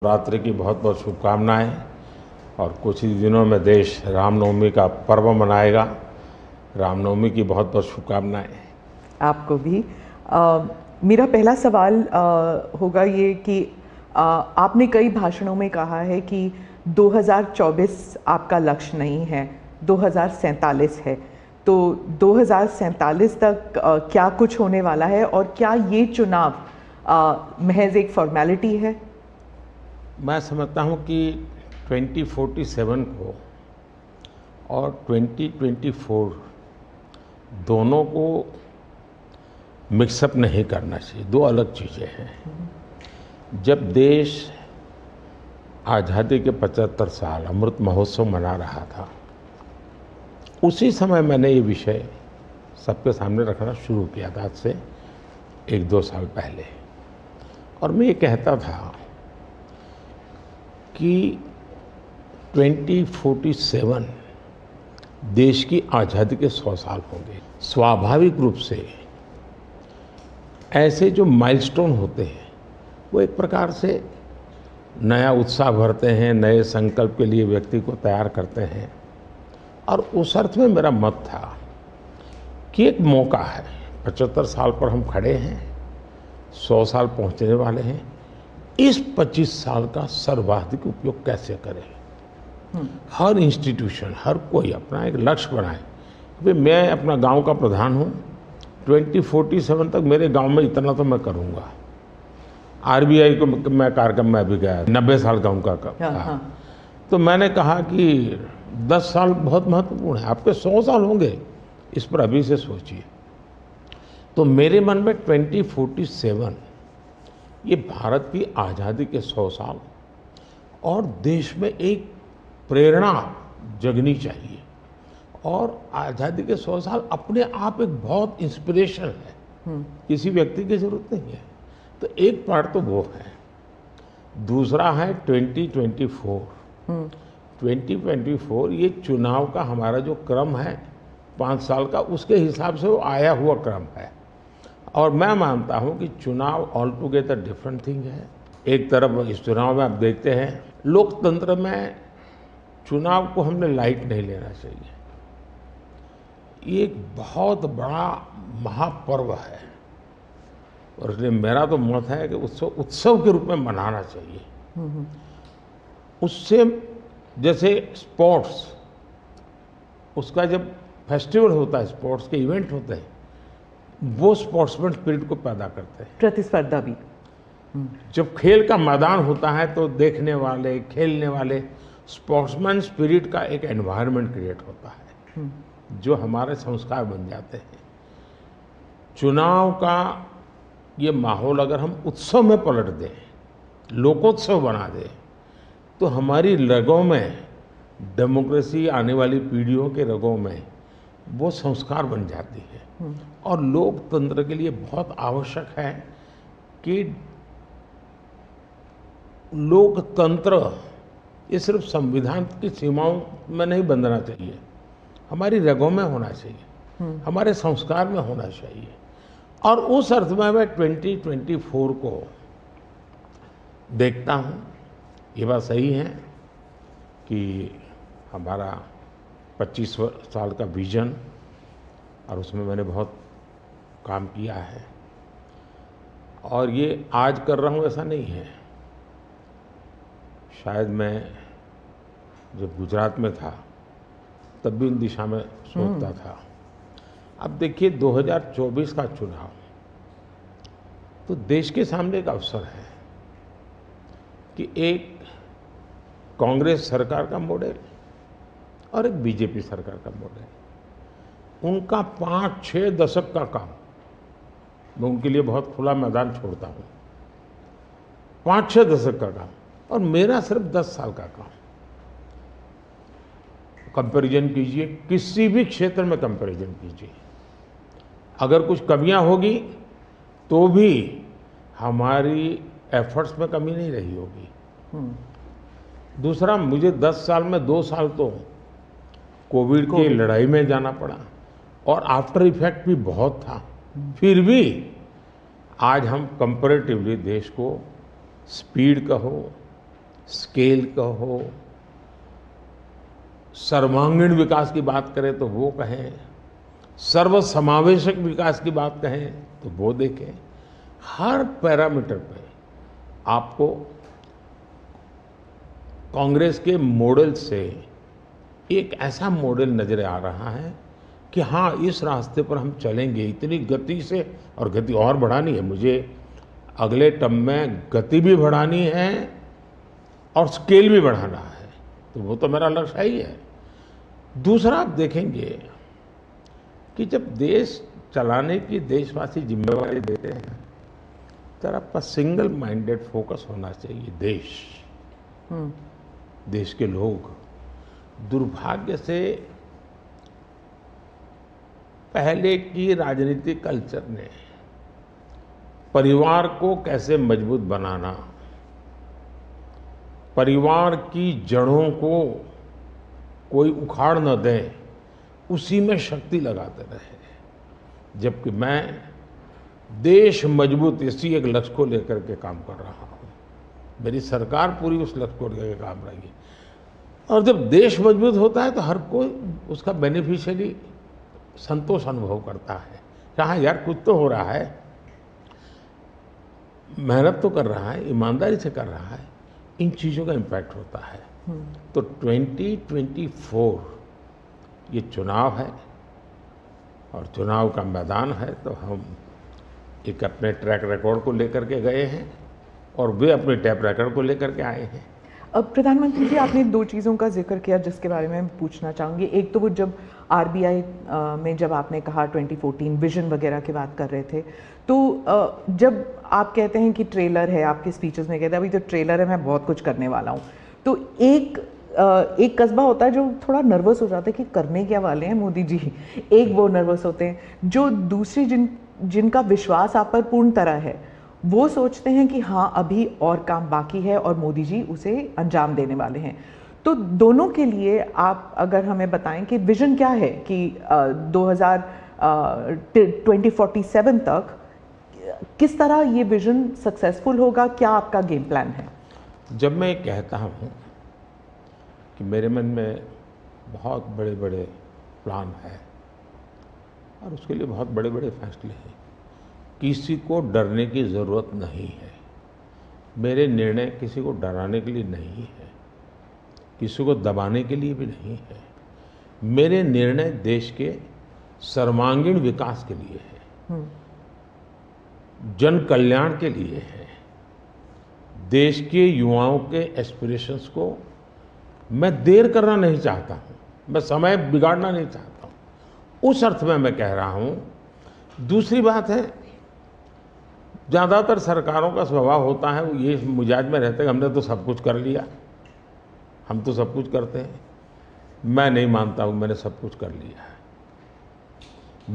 नवरात्रि की बहुत बहुत शुभकामनाएं। और कुछ ही दिनों में देश रामनवमी का पर्व मनाएगा। रामनवमी की बहुत बहुत शुभकामनाएं। आपको भी। मेरा पहला सवाल होगा ये कि आपने कई भाषणों में कहा है कि 2024 आपका लक्ष्य नहीं है, 2047 है। तो 2047 तक क्या कुछ होने वाला है और क्या ये चुनाव महज एक फॉर्मेलिटी है? मैं समझता हूं कि 2047 को और 2024 दोनों को मिक्सअप नहीं करना चाहिए, दो अलग चीज़ें हैं। जब देश आज़ादी के 75 साल अमृत महोत्सव मना रहा था, उसी समय मैंने ये विषय सबके सामने रखना शुरू किया था, आज से 1-2 साल पहले। और मैं ये कहता था कि 2047 देश की आज़ादी के 100 साल होंगे। स्वाभाविक रूप से ऐसे जो माइलस्टोन होते हैं वो एक प्रकार से नया उत्साह भरते हैं, नए संकल्प के लिए व्यक्ति को तैयार करते हैं। और उस अर्थ में मेरा मत था कि एक मौका है, 75 साल पर हम खड़े हैं, 100 साल पहुंचने वाले हैं। इस 25 साल का सर्वाधिक उपयोग कैसे करें? हर इंस्टीट्यूशन, हर कोई अपना एक लक्ष्य बनाए। भाई मैं अपना गांव का प्रधान हूं, 2047 तक मेरे गांव में इतना तो मैं करूंगा। आरबीआई को मैं कार्यक्रम में भी गया, 90 साल का उनका कहा। तो मैंने कहा कि 10 साल बहुत महत्वपूर्ण है, आपके 100 साल होंगे, इस पर अभी से सोचिए। तो मेरे मन में 2047 ये भारत की आज़ादी के 100 साल और देश में एक प्रेरणा जगनी चाहिए। और आज़ादी के 100 साल अपने आप एक बहुत इंस्पिरेशन है, किसी व्यक्ति की जरूरत नहीं है। तो एक पार्ट तो वो है। दूसरा है 2024। 2024 ये चुनाव का हमारा जो क्रम है 5 साल का, उसके हिसाब से वो आया हुआ क्रम है। और मैं मानता हूं कि चुनाव ऑल टुगेदर डिफरेंट थिंग है। एक तरफ इस चुनाव में आप देखते हैं, लोकतंत्र में चुनाव को हमने लाइट नहीं लेना चाहिए। ये एक बहुत बड़ा महापर्व है और इसलिए मेरा तो मत है कि उत्सव के रूप में मनाना चाहिए। उससे जैसे स्पोर्ट्स, उसका जब फेस्टिवल होता है, स्पोर्ट्स के इवेंट होते हैं, वो स्पोर्ट्समैन स्पिरिट को पैदा करते हैं। प्रतिस्पर्धा भी। जब खेल का मैदान होता है तो देखने वाले, खेलने वाले, स्पोर्ट्समैन स्पिरिट का एक एनवायरनमेंट क्रिएट होता है जो हमारे संस्कार बन जाते हैं। चुनाव का ये माहौल अगर हम उत्सव में पलट दें, लोकोत्सव बना दें, तो हमारी रगों में, डेमोक्रेसी आने वाली पीढ़ियों के रगों में वो संस्कार बन जाती है। और लोकतंत्र के लिए बहुत आवश्यक है कि लोकतंत्र ये सिर्फ संविधान की सीमाओं में नहीं बंधना चाहिए, हमारी रगों में होना चाहिए, हमारे संस्कार में होना चाहिए। और उस अर्थ में मैं 2024 को देखता हूँ। ये बात सही है कि हमारा 25 साल का विजन, और उसमें मैंने बहुत काम किया है। और ये आज कर रहा हूँ ऐसा नहीं है। शायद मैं जब गुजरात में था तब भी उन दिशा में सोचता था। अब देखिए 2024 का चुनाव तो देश के सामने एक अवसर है कि एक कांग्रेस सरकार का मॉडल और एक बीजेपी सरकार का मॉडल, उनका 5-6 दशक का काम, मैं उनके लिए बहुत खुला मैदान छोड़ता हूँ। 5-6 दशक का काम और मेरा सिर्फ 10 साल का काम। कंपैरिजन कीजिए, किसी भी क्षेत्र में कंपैरिजन कीजिए, अगर कुछ कमियां होगी तो भी हमारी एफर्ट्स में कमी नहीं रही होगी। दूसरा, मुझे 10 साल में 2 साल तो कोविड की लड़ाई में जाना पड़ा और आफ्टर इफेक्ट भी बहुत था। फिर भी आज हम कंपैरेटिवली देश को स्पीड कहो, स्केल कहो, सर्वांगीण विकास की बात करें तो वो कहें, सर्वसमावेशक विकास की बात कहें तो वो देखें। हर पैरामीटर पे आपको कांग्रेस के मॉडल से एक ऐसा मॉडल नजर आ रहा है कि हाँ, इस रास्ते पर हम चलेंगे इतनी गति से, और गति और बढ़ानी है मुझे। अगले टर्म में गति भी बढ़ानी है और स्केल भी बढ़ाना है, तो वो तो मेरा लक्ष्य ही है। दूसरा, आप देखेंगे कि जब देश चलाने की देशवासी जिम्मेवारी देते हैं तो आपका सिंगल माइंडेड फोकस होना चाहिए। देश के लोग दुर्भाग्य से पहले की राजनीतिक कल्चर ने परिवार को कैसे मजबूत बनाना, परिवार की जड़ों को कोई उखाड़ न दे, उसी में शक्ति लगाते रहे। जबकि मैं देश मजबूत इसी एक लक्ष्य को लेकर के काम कर रहा हूँ। मेरी सरकार पूरी उस लक्ष्य को लेकर काम रही है। और जब देश मजबूत होता है तो हर कोई उसका बेनिफिशियरी संतोष अनुभव करता है। कहाँ यार, कुछ तो हो रहा है, मेहनत तो कर रहा है, ईमानदारी से कर रहा है, इन चीज़ों का इम्पैक्ट होता है। तो 2024 ये चुनाव है और चुनाव का मैदान है, तो हम एक अपने ट्रैक रिकॉर्ड को लेकर के गए हैं और वे अपने ट्रैक रिकॉर्ड को लेकर के आए हैं। अब प्रधानमंत्री जी, आपने दो चीज़ों का जिक्र किया जिसके बारे में पूछना चाहूँगी। एक तो वो जब आरबीआई में जब आपने कहा 2014 विजन वगैरह की बात कर रहे थे, तो जब आप कहते हैं कि ट्रेलर है, आपके स्पीचेस में कहते हैं अभी तो ट्रेलर है, मैं बहुत कुछ करने वाला हूँ, तो एक कस्बा होता है जो थोड़ा नर्वस हो जाता है कि करने क्या वाले हैं मोदी जी। एक वो नर्वस होते हैं जो दूसरी जिनका विश्वास आप पर पूर्ण तरह है, वो सोचते हैं कि हाँ अभी और काम बाकी है और मोदी जी उसे अंजाम देने वाले हैं। तो दोनों के लिए आप अगर हमें बताएं कि विजन क्या है कि 2047 तक किस तरह ये विजन सक्सेसफुल होगा, क्या आपका गेम प्लान है? जब मैं कहता हूँ कि मेरे मन में बहुत बड़े बड़े प्लान है और उसके लिए बहुत बड़े बड़े फैसले हैं, किसी को डरने की ज़रूरत नहीं है। मेरे निर्णय किसी को डराने के लिए नहीं है, किसी को दबाने के लिए भी नहीं है। मेरे निर्णय देश के सर्वांगीण विकास के लिए है, जन कल्याण के लिए है। देश के युवाओं के एस्पिरेशंस को मैं देर करना नहीं चाहता हूँ, मैं समय बिगाड़ना नहीं चाहता हूँ, उस अर्थ में मैं कह रहा हूँ। दूसरी बात है, ज़्यादातर सरकारों का स्वभाव होता है वो ये मिजाज में रहते हैं हमने तो सब कुछ कर लिया, हम तो सब कुछ करते हैं। मैं नहीं मानता हूँ मैंने सब कुछ कर लिया है।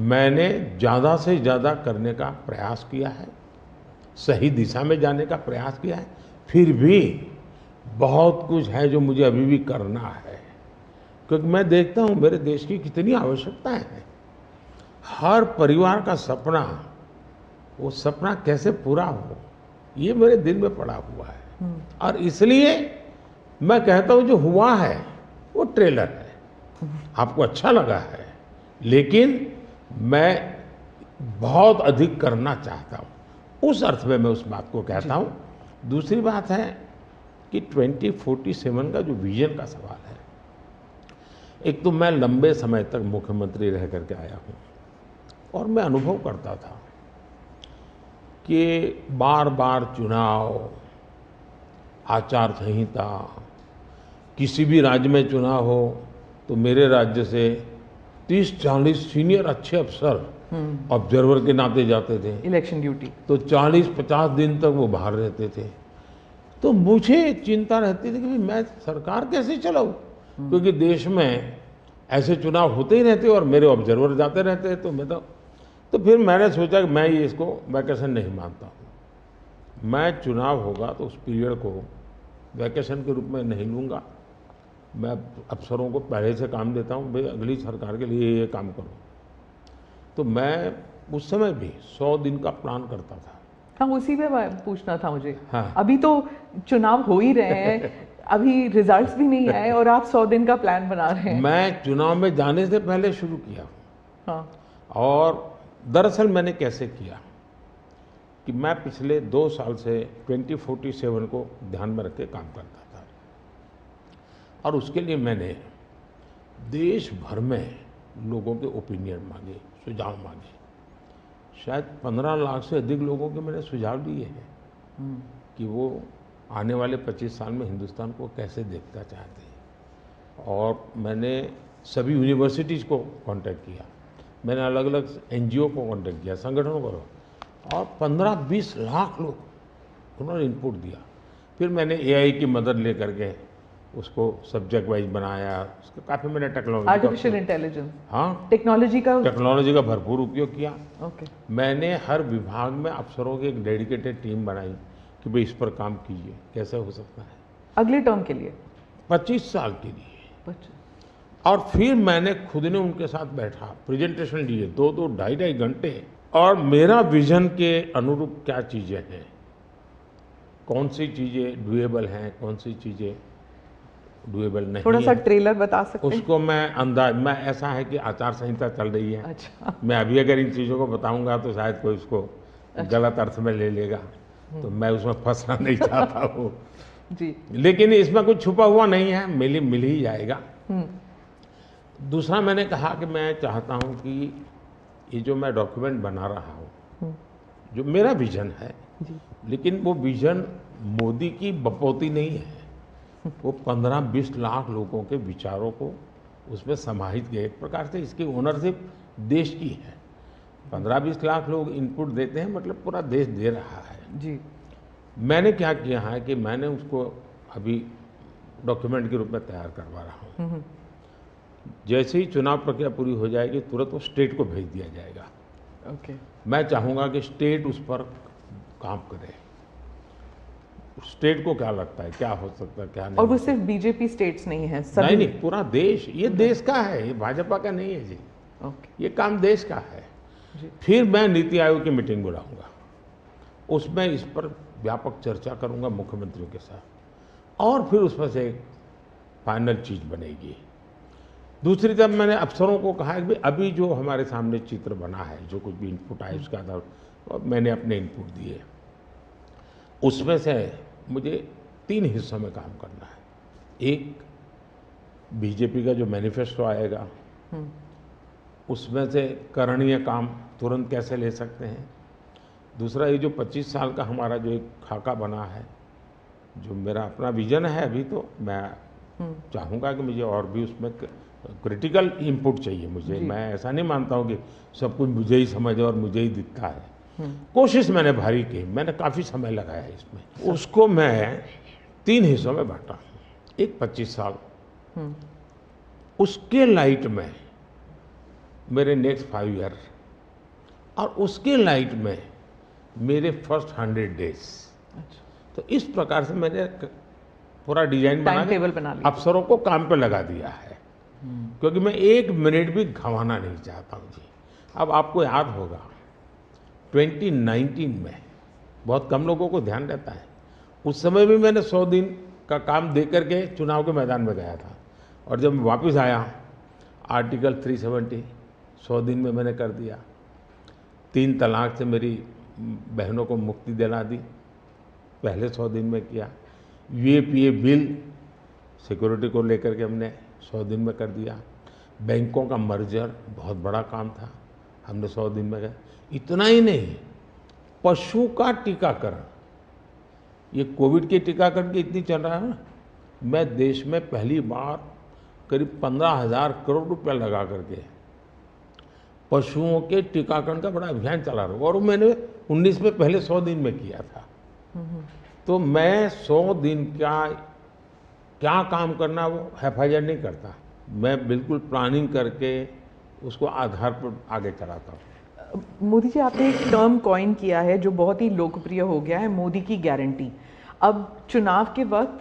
मैंने ज़्यादा से ज़्यादा करने का प्रयास किया है, सही दिशा में जाने का प्रयास किया है, फिर भी बहुत कुछ है जो मुझे अभी भी करना है, क्योंकि मैं देखता हूँ मेरे देश की कितनी आवश्यकताएं हैं। हर परिवार का सपना, वो सपना कैसे पूरा हो, ये मेरे दिल में पड़ा हुआ है। और इसलिए मैं कहता हूँ जो हुआ है वो ट्रेलर है, आपको अच्छा लगा है, लेकिन मैं बहुत अधिक करना चाहता हूँ, उस अर्थ में मैं उस बात को कहता हूँ। दूसरी बात है कि 2047 का जो विजन का सवाल है, एक तो मैं लंबे समय तक मुख्यमंत्री रह करके आया हूँ और मैं अनुभव करता था कि बार बार चुनाव, आचार संहिता, किसी भी राज्य में चुनाव हो तो मेरे राज्य से 30-40 सीनियर अच्छे अफसर ऑब्जर्वर के नाते जाते थे इलेक्शन ड्यूटी, तो 40-50 दिन तक वो बाहर रहते थे। तो मुझे चिंता रहती थी कि मैं सरकार कैसे चलाऊं, क्योंकि देश में ऐसे चुनाव होते ही रहते और मेरे ऑब्जर्वर जाते रहते। तो फिर मैंने सोचा कि मैं ये इसको वैकेशन नहीं मानता हूँ। मैं चुनाव होगा तो उस पीरियड को वैकेशन के रूप में नहीं लूँगा। मैं अफसरों को पहले से काम देता हूँ, भाई अगली सरकार के लिए ये काम करो। तो मैं उस समय भी 100 दिन का प्लान करता था। हाँ, उसी पे पूछना था मुझे। हाँ। अभी तो चुनाव हो ही रहे हैं अभी रिजल्ट्स भी नहीं आए और आप 100 दिन का प्लान बना रहे हैं। मैं चुनाव में जाने से पहले शुरू किया। हाँ। और दरअसल मैंने कैसे किया कि मैं पिछले 2 साल से 2047 को ध्यान में रख के काम करता था, और उसके लिए मैंने देश भर में लोगों के ओपिनियन मांगे, सुझाव मांगे। शायद 15 लाख से अधिक लोगों के मैंने सुझाव लिए हैं कि वो आने वाले 25 साल में हिंदुस्तान को कैसे देखना चाहते हैं। और मैंने सभी यूनिवर्सिटीज़ को कांटेक्ट किया, मैंने अलग अलग NGO को कांटेक्ट किया, संगठनों को, और 15-20 लाख लोग उन्होंने इनपुट दिया। फिर मैंने AI की मदद ले करके उसको सब्जेक्ट वाइज बनाया। उसका काफ़ी मैंने टेक्नोलॉजी, आर्टिफिशियल इंटेलिजेंस, हाँ, टेक्नोलॉजी का भरपूर उपयोग किया। ओके। मैंने हर विभाग में अफसरों की एक डेडिकेटेड टीम बनाई कि भाई इस पर काम कीजिए, कैसे हो सकता है अगले टर्म के लिए, 25 साल के लिए। और फिर मैंने खुद ने उनके साथ बैठा, प्रेजेंटेशन दिए 2-2, 2.5 घंटे, और मेरा विजन के अनुरूप क्या चीज़ें हैं, कौन सी चीज़ें डुएबल हैं, कौन सी चीज़ें डुएबल नहीं। थोड़ा सा ट्रेलर बता सकते हैं? उसको मैं ऐसा है कि आचार संहिता चल रही है। अच्छा। मैं अभी अगर इन चीज़ों को बताऊंगा तो शायद कोई उसको गलत अर्थ में ले लेगा, तो मैं उसमें फंसना नहीं चाहता हूँ जी। लेकिन इसमें कुछ छुपा हुआ नहीं है, मिल ही जाएगा। दूसरा मैंने कहा कि मैं चाहता हूँ कि ये जो मैं डॉक्यूमेंट बना रहा हूँ, जो मेरा विजन है, लेकिन वो विजन मोदी की बपौती नहीं है, वो 15-20 लाख लोगों के विचारों को उसमें समाहित किया। एक प्रकार से इसकी ओनरशिप देश की है। 15-20 लाख लोग इनपुट देते हैं, मतलब पूरा देश दे रहा है जी। मैंने क्या किया है कि मैंने उसको अभी डॉक्यूमेंट के रूप में तैयार करवा रहा हूँ। जैसे ही चुनाव प्रक्रिया पूरी हो जाएगी तुरंत वो स्टेट को भेज दिया जाएगा। ओके। मैं चाहूँगा कि स्टेट उस पर काम करे। स्टेट को क्या लगता है, क्या हो सकता है, क्या नहीं। और वो सिर्फ बीजेपी स्टेट्स नहीं है, सभी नहीं, पूरा देश, ये देश का है, ये भाजपा का नहीं है जी। ओके। ये काम देश का है जी। फिर मैं नीति आयोग की मीटिंग बुलाऊंगा, उसमें इस पर व्यापक चर्चा करूंगा मुख्यमंत्रियों के साथ, और फिर उसमें से एक फाइनल चीज़ बनेगी। दूसरी तरफ मैंने अफसरों को कहा कि अभी जो हमारे सामने चित्र बना है, जो कुछ भी इनपुट आए उसका आधार, और मैंने अपने इनपुट दिए, उसमें से मुझे 3 हिस्सों में काम करना है। एक, बीजेपी का जो मैनिफेस्टो आएगा उसमें से करणीय काम तुरंत कैसे ले सकते हैं। दूसरा, ये जो 25 साल का हमारा जो एक खाका बना है, जो मेरा अपना विजन है, अभी तो मैं चाहूँगा कि मुझे और भी उसमें क्रिटिकल इनपुट चाहिए मुझे। मैं ऐसा नहीं मानता हूँ कि सब कुछ मुझे ही समझ और मुझे ही दिखता है। कोशिश मैंने भारी की, मैंने काफ़ी समय लगाया इसमें। उसको मैं 3 हिस्सों में बांटा। एक 25 साल, उसके लाइट में मेरे नेक्स्ट 5 ईयर, और उसके लाइट में मेरे फर्स्ट 100 डेज। तो इस प्रकार से मैंने पूरा डिजाइन बना अफसरों को काम पे लगा दिया है, क्योंकि मैं 1 मिनट भी गंवाना नहीं चाहता हूँ जी। अब आपको याद होगा 2019 में बहुत कम लोगों को ध्यान रहता है, उस समय भी मैंने 100 दिन का काम दे करके चुनाव के मैदान में गया था, और जब मैं वापस आया आर्टिकल 370 100 दिन में मैंने कर दिया। 3 तलाक से मेरी बहनों को मुक्ति दिला दी, पहले 100 दिन में किया। UAPA बिल सिक्योरिटी को लेकर के हमने 100 दिन में कर दिया। बैंकों का मर्जर बहुत बड़ा काम था, हमने 100 दिन में किया। इतना ही नहीं, पशु का टीकाकरण, ये कोविड के टीकाकरण की इतनी चल रहा है ना, मैं देश में पहली बार करीब 15,000 करोड़ रुपया लगा करके पशुओं के टीकाकरण का बड़ा अभियान चला रहा हूँ, और मैंने 19 में पहले 100 दिन में किया था। तो मैं 100 दिन का क्या काम करना वो हैफाजत नहीं करता, मैं बिल्कुल प्लानिंग करके उसको आधार पर आगे चलाता हूँ। मोदी जी, आपने एक टर्म कॉइन किया है जो बहुत ही लोकप्रिय हो गया है, मोदी की गारंटी। अब चुनाव के वक्त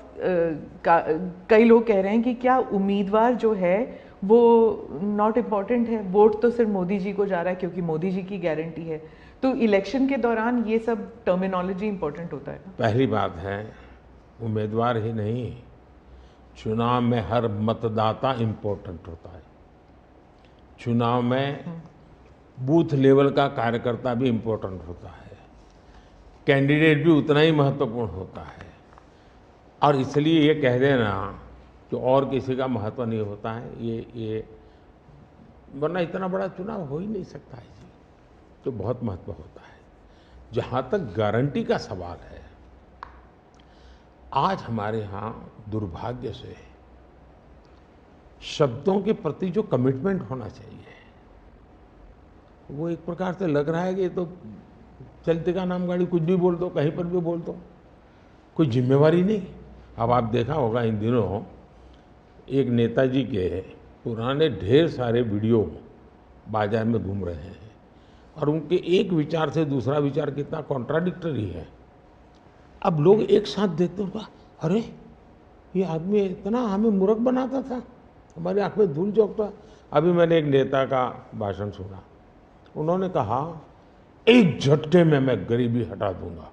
कई लोग कह रहे हैं कि क्या उम्मीदवार जो है वो नॉट इम्पॉर्टेंट है, वोट तो सिर्फ मोदी जी को जा रहा है क्योंकि मोदी जी की गारंटी है। तो इलेक्शन के दौरान ये सब टर्मिनोलॉजी इम्पोर्टेंट होता है। पहली बात है, उम्मीदवार ही नहीं, चुनाव में हर मतदाता इम्पोर्टेंट होता है। चुनाव में बूथ लेवल का कार्यकर्ता भी इम्पोर्टेंट होता है, कैंडिडेट भी उतना ही महत्वपूर्ण होता है। और इसलिए ये कह देना कि और किसी का महत्व नहीं होता है, ये वरना इतना बड़ा चुनाव हो ही नहीं सकता है जी, तो बहुत महत्व होता है। जहाँ तक गारंटी का सवाल है, आज हमारे यहाँ दुर्भाग्य से शब्दों के प्रति जो कमिटमेंट होना चाहिए वो एक प्रकार से लग रहा है कि ये तो चलते का नाम गाड़ी, कुछ भी बोल दो, कहीं पर भी बोल दो, कोई जिम्मेवारी नहीं। अब आप देखा होगा इन दिनों एक नेताजी के पुराने ढेर सारे वीडियो बाजार में घूम रहे हैं और उनके एक विचार से दूसरा विचार कितना कॉन्ट्राडिक्टरी है। अब लोग एक साथ देखते होगा, अरे ये आदमी इतना हमें मूर्ख बनाता था, हमारी आंख में धूल झोंकता। अभी मैंने एक नेता का भाषण सुना, उन्होंने कहा एक झटके में मैं गरीबी हटा दूंगा।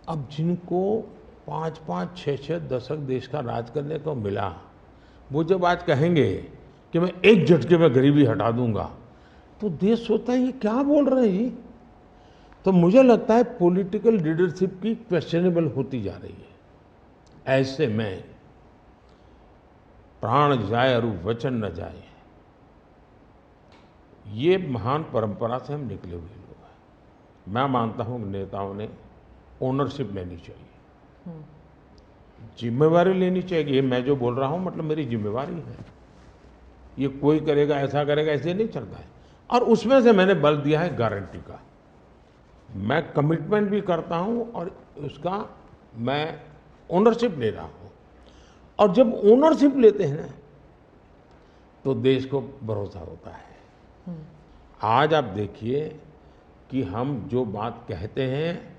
अब जिनको 5-5, 6-6 दशक देश का राज करने को मिला, वो जब आज कहेंगे कि मैं एक झटके में गरीबी हटा दूंगा, तो देश सोचता है ये क्या बोल रहे हैं जी। तो मुझे लगता है पॉलिटिकल लीडरशिप की क्वेश्चनेबल होती जा रही है। ऐसे में प्राण जाए और वचन न जाए, ये महान परंपरा से हम निकले हुए लोग हैं। मैं मानता हूँ कि नेताओं ने ओनरशिप लेनी चाहिए, जिम्मेवारी लेनी चाहिए। ये मैं जो बोल रहा हूँ मतलब मेरी जिम्मेवारी है, ये कोई करेगा ऐसा करेगा ऐसे नहीं चलता है। और उसमें से मैंने बल दिया है गारंटी का। मैं कमिटमेंट भी करता हूँ और उसका मैं ओनरशिप ले रहा हूँ। और जब ओनरशिप लेते हैं ना तो देश को भरोसा होता है। आज आप देखिए कि हम जो बात कहते हैं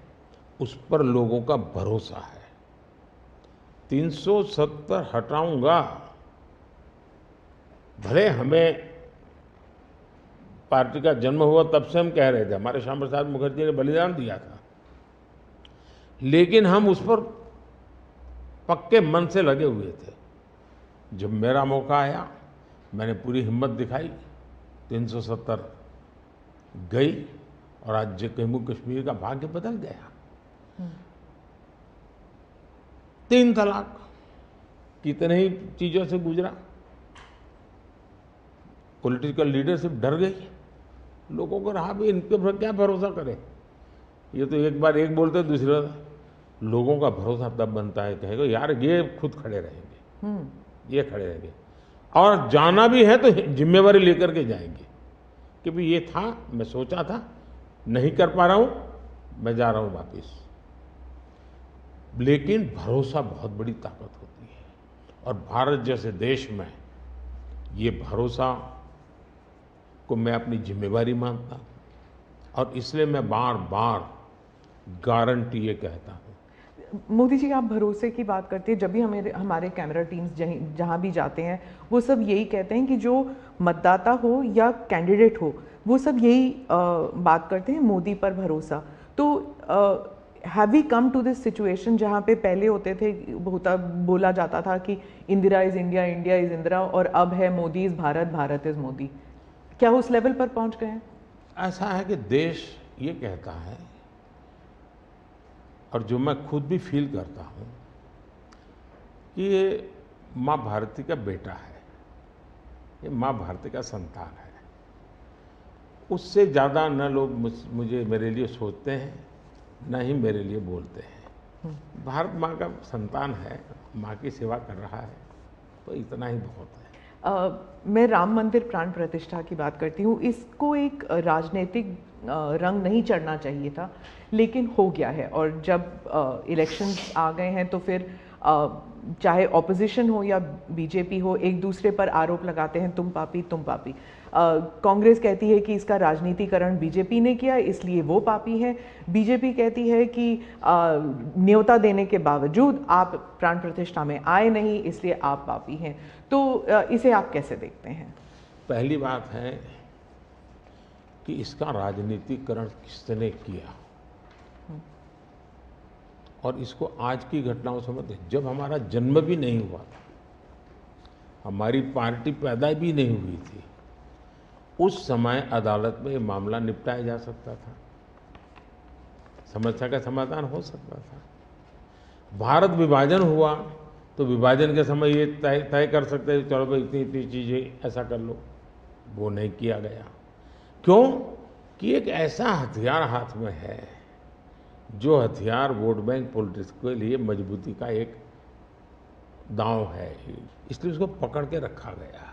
उस पर लोगों का भरोसा है। 370 हटाऊंगा, भले हमें पार्टी का जन्म हुआ तब से हम कह रहे थे, हमारे श्यामा प्रसाद मुखर्जी ने बलिदान दिया था, लेकिन हम उस पर पक्के मन से लगे हुए थे। जब मेरा मौका आया मैंने पूरी हिम्मत दिखाई, 370 गई और आज जम्मू कश्मीर का भाग्य बदल गया। 3 तलाक कितने ही चीजों से गुजरा, पॉलिटिकल लीडरशिप डर गई, लोगों को रहा भी इनके पर क्या भरोसा करें। ये तो एक बार एक बोलते दूसरा, लोगों का भरोसा तब बनता है कहेगा यार ये खुद खड़े रहेंगे, ये खड़े रहेंगे और जाना भी है तो जिम्मेवारी लेकर के जाएंगे कि भाई ये था, मैं सोचा था, नहीं कर पा रहा हूं, मैं जा रहा हूं वापिस। लेकिन भरोसा बहुत बड़ी ताकत होती है और भारत जैसे देश में ये भरोसा को मैं अपनी जिम्मेवारी मानता हूँ और इसलिए मैं बार बार गारंटी ये कहता हूँ। मोदी जी, आप भरोसे की बात करते हैं, जब भी हमारे कैमरा टीम्स जहाँ भी जाते हैं वो सब यही कहते हैं कि जो मतदाता हो या कैंडिडेट हो वो सब यही बात करते हैं, मोदी पर भरोसा। तो have we come to this situation जहाँ पे पहले होते थे, बोला जाता था कि Indira is India, India is Indira, और अब है मोदी इज़ भारत, भारत इज़ मोदी। क्या उस लेवल पर पहुँच गए हैं? ऐसा है कि देश ये कहता है और जो मैं खुद भी फील करता हूँ कि ये माँ भारती का बेटा है, ये माँ भारती का संतान है। उससे ज़्यादा न लोग मुझे मेरे लिए सोचते हैं, न ही मेरे लिए बोलते हैं। भारत माँ का संतान है, माँ की सेवा कर रहा है, तो इतना ही बहुत है। मैं राम मंदिर प्राण प्रतिष्ठा की बात करती हूँ। इसको एक राजनीतिक रंग नहीं चढ़ना चाहिए था, लेकिन हो गया है। और जब इलेक्शंस आ गए हैं तो फिर चाहे ऑपोजिशन हो या बीजेपी हो, एक दूसरे पर आरोप लगाते हैं, तुम पापी तुम पापी। कांग्रेस कहती है कि इसका राजनीतिकरण बीजेपी ने किया इसलिए वो पापी है। बीजेपी कहती है कि न्योता देने के बावजूद आप प्राण प्रतिष्ठा में आए नहीं इसलिए आप पापी हैं। तो इसे आप कैसे देखते हैं? पहली बात है कि इसका राजनीतिकरण किसने किया और इसको आज की घटनाओं से मत, जब हमारा जन्म भी नहीं हुआ था, हमारी पार्टी पैदा भी नहीं हुई थी, उस समय अदालत में ये मामला निपटाया जा सकता था, समस्या का समाधान हो सकता था। भारत विभाजन हुआ तो विभाजन के समय ये तय कर सकते थे, चलो भाई इतनी इतनी चीज़ें ऐसा कर लो, वो नहीं किया गया। क्यों? कि एक ऐसा हथियार हाथ में है, जो हथियार वोट बैंक पॉलिटिक्स के लिए मजबूती का एक दांव है, इसलिए उसको पकड़ के रखा गया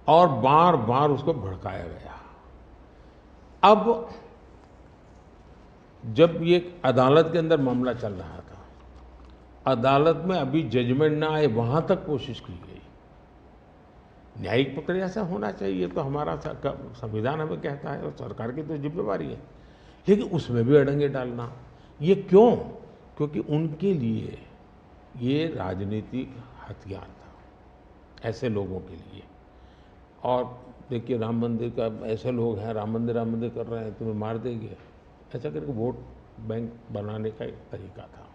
और बार बार उसको भड़काया गया। अब जब ये अदालत के अंदर मामला चल रहा था, अदालत में अभी जजमेंट ना आए वहां तक कोशिश की गई। न्यायिक प्रक्रिया से होना चाहिए, तो हमारा संविधान हमें कहता है और सरकार की तो जिम्मेवारी है, लेकिन उसमें भी अड़ंगे डालना, ये क्यों? क्योंकि उनके लिए ये राजनीतिक हथियार था, ऐसे लोगों के लिए। और देखिए राम मंदिर का, ऐसे लोग हैं राम मंदिर कर रहे हैं, तुम्हें मार देंगे, ऐसा करके वोट बैंक बनाने का एक तरीका था।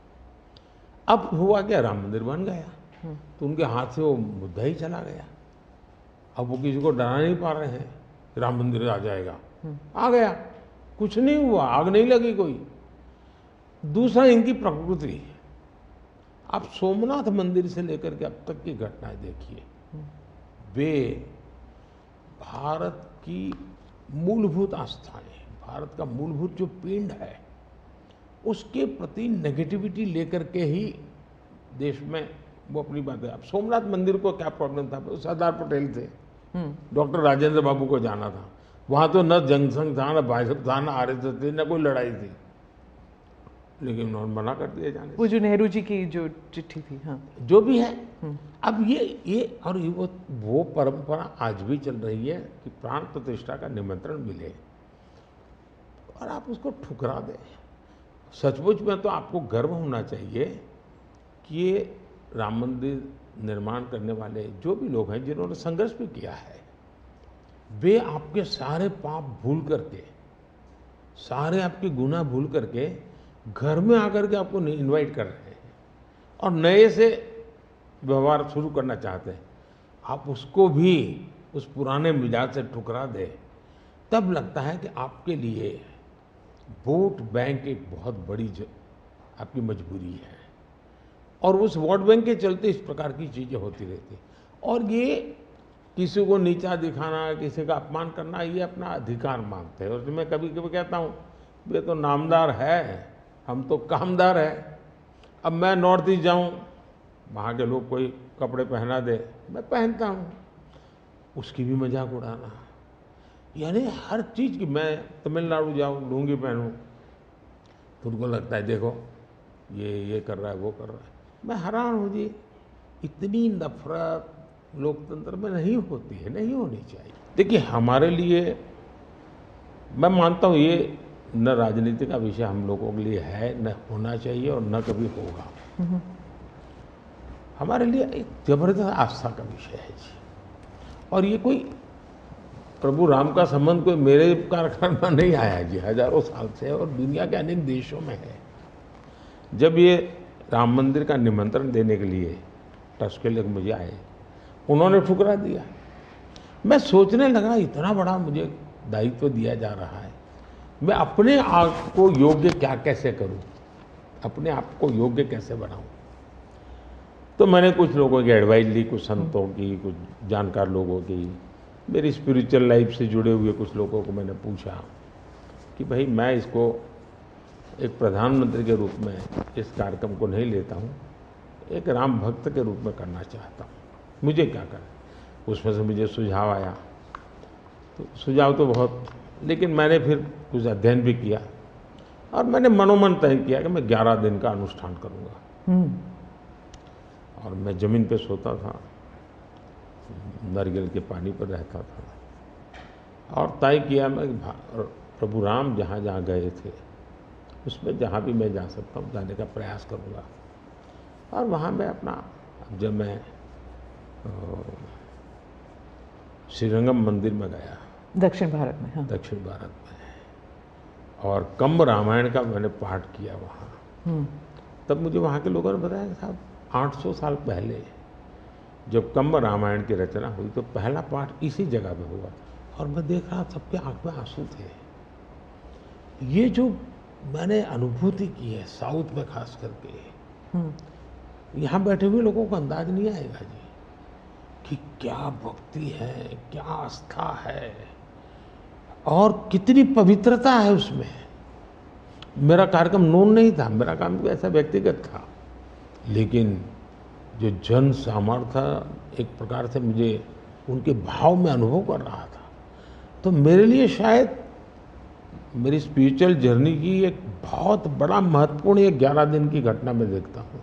अब हुआ क्या, राम मंदिर बन गया तो उनके हाथ से वो मुद्दा ही चला गया। अब वो किसी को डरा नहीं पा रहे हैं, राम मंदिर आ जाएगा, आ गया, कुछ नहीं हुआ, आग नहीं लगी कोई। दूसरा, इनकी प्रकृति, आप सोमनाथ मंदिर से लेकर के अब तक की घटनाएं देखिए, वे भारत की मूलभूत आस्थाएं, भारत का मूलभूत जो पिंड है, उसके प्रति नेगेटिविटी लेकर के ही देश में वो अपनी बातें। अब सोमनाथ मंदिर को क्या प्रॉब्लम था, सरदार पटेल थे, डॉक्टर राजेंद्र बाबू को जाना था, वहां तो न जनसंघ था, न भाजपा था, न आरएसएस थी, न कोई लड़ाई थी, लेकिन उन्होंने मना कर दिया जाने। वो जो नेहरू जी की जो चिट्ठी थी, हाँ, जो भी है, अब ये और वो परंपरा आज भी चल रही है कि प्राण प्रतिष्ठा का निमंत्रण मिले और आप उसको ठुकरा दें। सचमुच में तो आपको गर्व होना चाहिए कि ये राम मंदिर निर्माण करने वाले जो भी लोग हैं, जिन्होंने संघर्ष भी किया है, वे आपके सारे पाप भूल करके, सारे आपके गुनाह भूल करके घर में आकर के आपको इनवाइट कर रहे हैं और नए से व्यवहार शुरू करना चाहते हैं। आप उसको भी उस पुराने मिजाज से ठुकरा दें, तब लगता है कि आपके लिए वोट बैंक एक बहुत बड़ी आपकी मजबूरी है, और उस वोट बैंक के चलते इस प्रकार की चीज़ें होती रहती। और ये किसी को नीचा दिखाना, किसी का अपमान करना, ये अपना अधिकार मांगते हैं। और मैं कभी कभी कहता हूँ, वे तो नामदार है, हम तो कामदार है। अब मैं नॉर्थ ईस्ट जाऊँ, वहाँ के लोग कोई कपड़े पहना दे, मैं पहनता हूँ, उसकी भी मजाक उड़ाना, यानी हर चीज़ की। मैं तमिलनाडु जाऊँ, लुंगी पहनूँ, तो उनको लगता है देखो ये कर रहा है, वो कर रहा है। मैं हैरान हूँ जी, इतनी नफरत लोकतंत्र में नहीं होती है, नहीं होनी चाहिए। देखिए हमारे लिए, मैं मानता हूँ ये न राजनीति का विषय हम लोगों के लिए है, न होना चाहिए और न कभी होगा। हमारे लिए एक जबरदस्त आस्था का विषय है जी। और ये कोई प्रभु राम का संबंध कोई मेरे कारखाने में नहीं आया जी, हजारों साल से, और दुनिया के अनेक देशों में है। जब ये राम मंदिर का निमंत्रण देने के लिए ट्रस्ट के लोग मुझे आए, उन्होंने ठुकरा दिया। मैं सोचने लगा, इतना बड़ा मुझे दायित्व दिया जा रहा है, मैं अपने आप को योग्य क्या कैसे करूं, अपने आप को योग्य कैसे बनाऊं। तो मैंने कुछ लोगों की एडवाइस ली, कुछ संतों की, कुछ जानकार लोगों की, मेरी स्पिरिचुअल लाइफ से जुड़े हुए कुछ लोगों को मैंने पूछा कि भाई मैं इसको एक प्रधानमंत्री के रूप में इस कार्यक्रम को नहीं लेता हूँ, एक राम भक्त के रूप में करना चाहता हूँ, मुझे क्या करें। उसमें से मुझे सुझाव आया, तो सुझाव तो बहुत, लेकिन मैंने फिर कुछ अध्ययन भी किया और मैंने मनोमन तय किया कि मैं 11 दिन का अनुष्ठान करूँगा। और मैं ज़मीन पे सोता था, नारियल के पानी पर रहता था, और तय किया मैं प्रभु राम जहाँ जहाँ गए थे उसमें जहाँ भी मैं जा सकता हूँ जाने का प्रयास करूँगा। और वहाँ मैं अपना, जब मैं श्रीरंगम मंदिर में गया, दक्षिण भारत में, हाँ, दक्षिण भारत में, और कंब रामायण का मैंने पाठ किया वहाँ, तब मुझे वहाँ के लोगों ने बताया कि साहब 800 साल पहले जब कंब रामायण की रचना हुई तो पहला पाठ इसी जगह पे हुआ था, और मैं देख रहा सबके आंख में आंसू थे। ये जो मैंने अनुभूति की है साउथ में खास करके, यहाँ बैठे हुए लोगों को अंदाज नहीं आएगा जी कि क्या भक्ति है, क्या आस्था है और कितनी पवित्रता है उसमें। मेरा कार्यक्रम नोन नहीं था, मेरा काम भी ऐसा व्यक्तिगत था, लेकिन जो जन सामर्थ्य एक प्रकार से मुझे उनके भाव में अनुभव कर रहा था, तो मेरे लिए शायद मेरी स्पिरिचुअल जर्नी की एक बहुत बड़ा महत्वपूर्ण एक 11 दिन की घटना मैं देखता हूँ।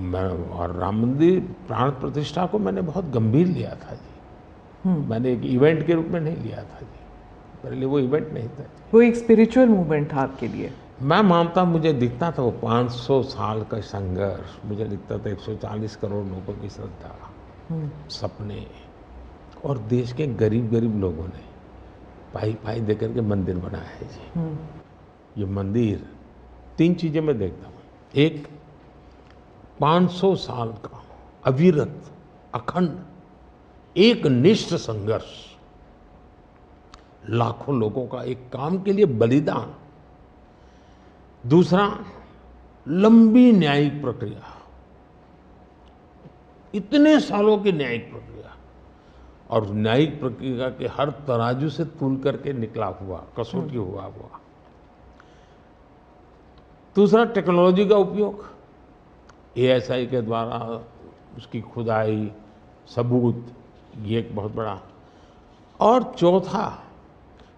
मैं और राम मंदिर प्राण प्रतिष्ठा को मैंने बहुत गंभीर लिया था जी। मैंने एक इवेंट के रूप में नहीं लिया था जी, मेरे लिए वो इवेंट नहीं था। वो एक स्पिरिचुअल मूवमेंट था आपके लिए? मैं मानता, मुझे दिखता था वो 500 साल का संघर्ष, मुझे दिखता था 140 करोड़ लोगों की श्रद्धा, सपने, और देश के गरीब गरीब लोगों ने पाई पाई दे करके मंदिर बनाया है जी। ये मंदिर 3 चीजें मैं देखता हूँ। एक, 500 साल का अविरत अखंड एक निष्ठ संघर्ष, लाखों लोगों का एक काम के लिए बलिदान। दूसरा, लंबी न्यायिक प्रक्रिया, इतने सालों की न्यायिक प्रक्रिया, और न्यायिक प्रक्रिया के हर तराजू से तूल करके निकला हुआ, कसौटी हुआ। दूसरा, टेक्नोलॉजी का उपयोग, ASI के द्वारा उसकी खुदाई, सबूत, ये एक बहुत बड़ा। और चौथा,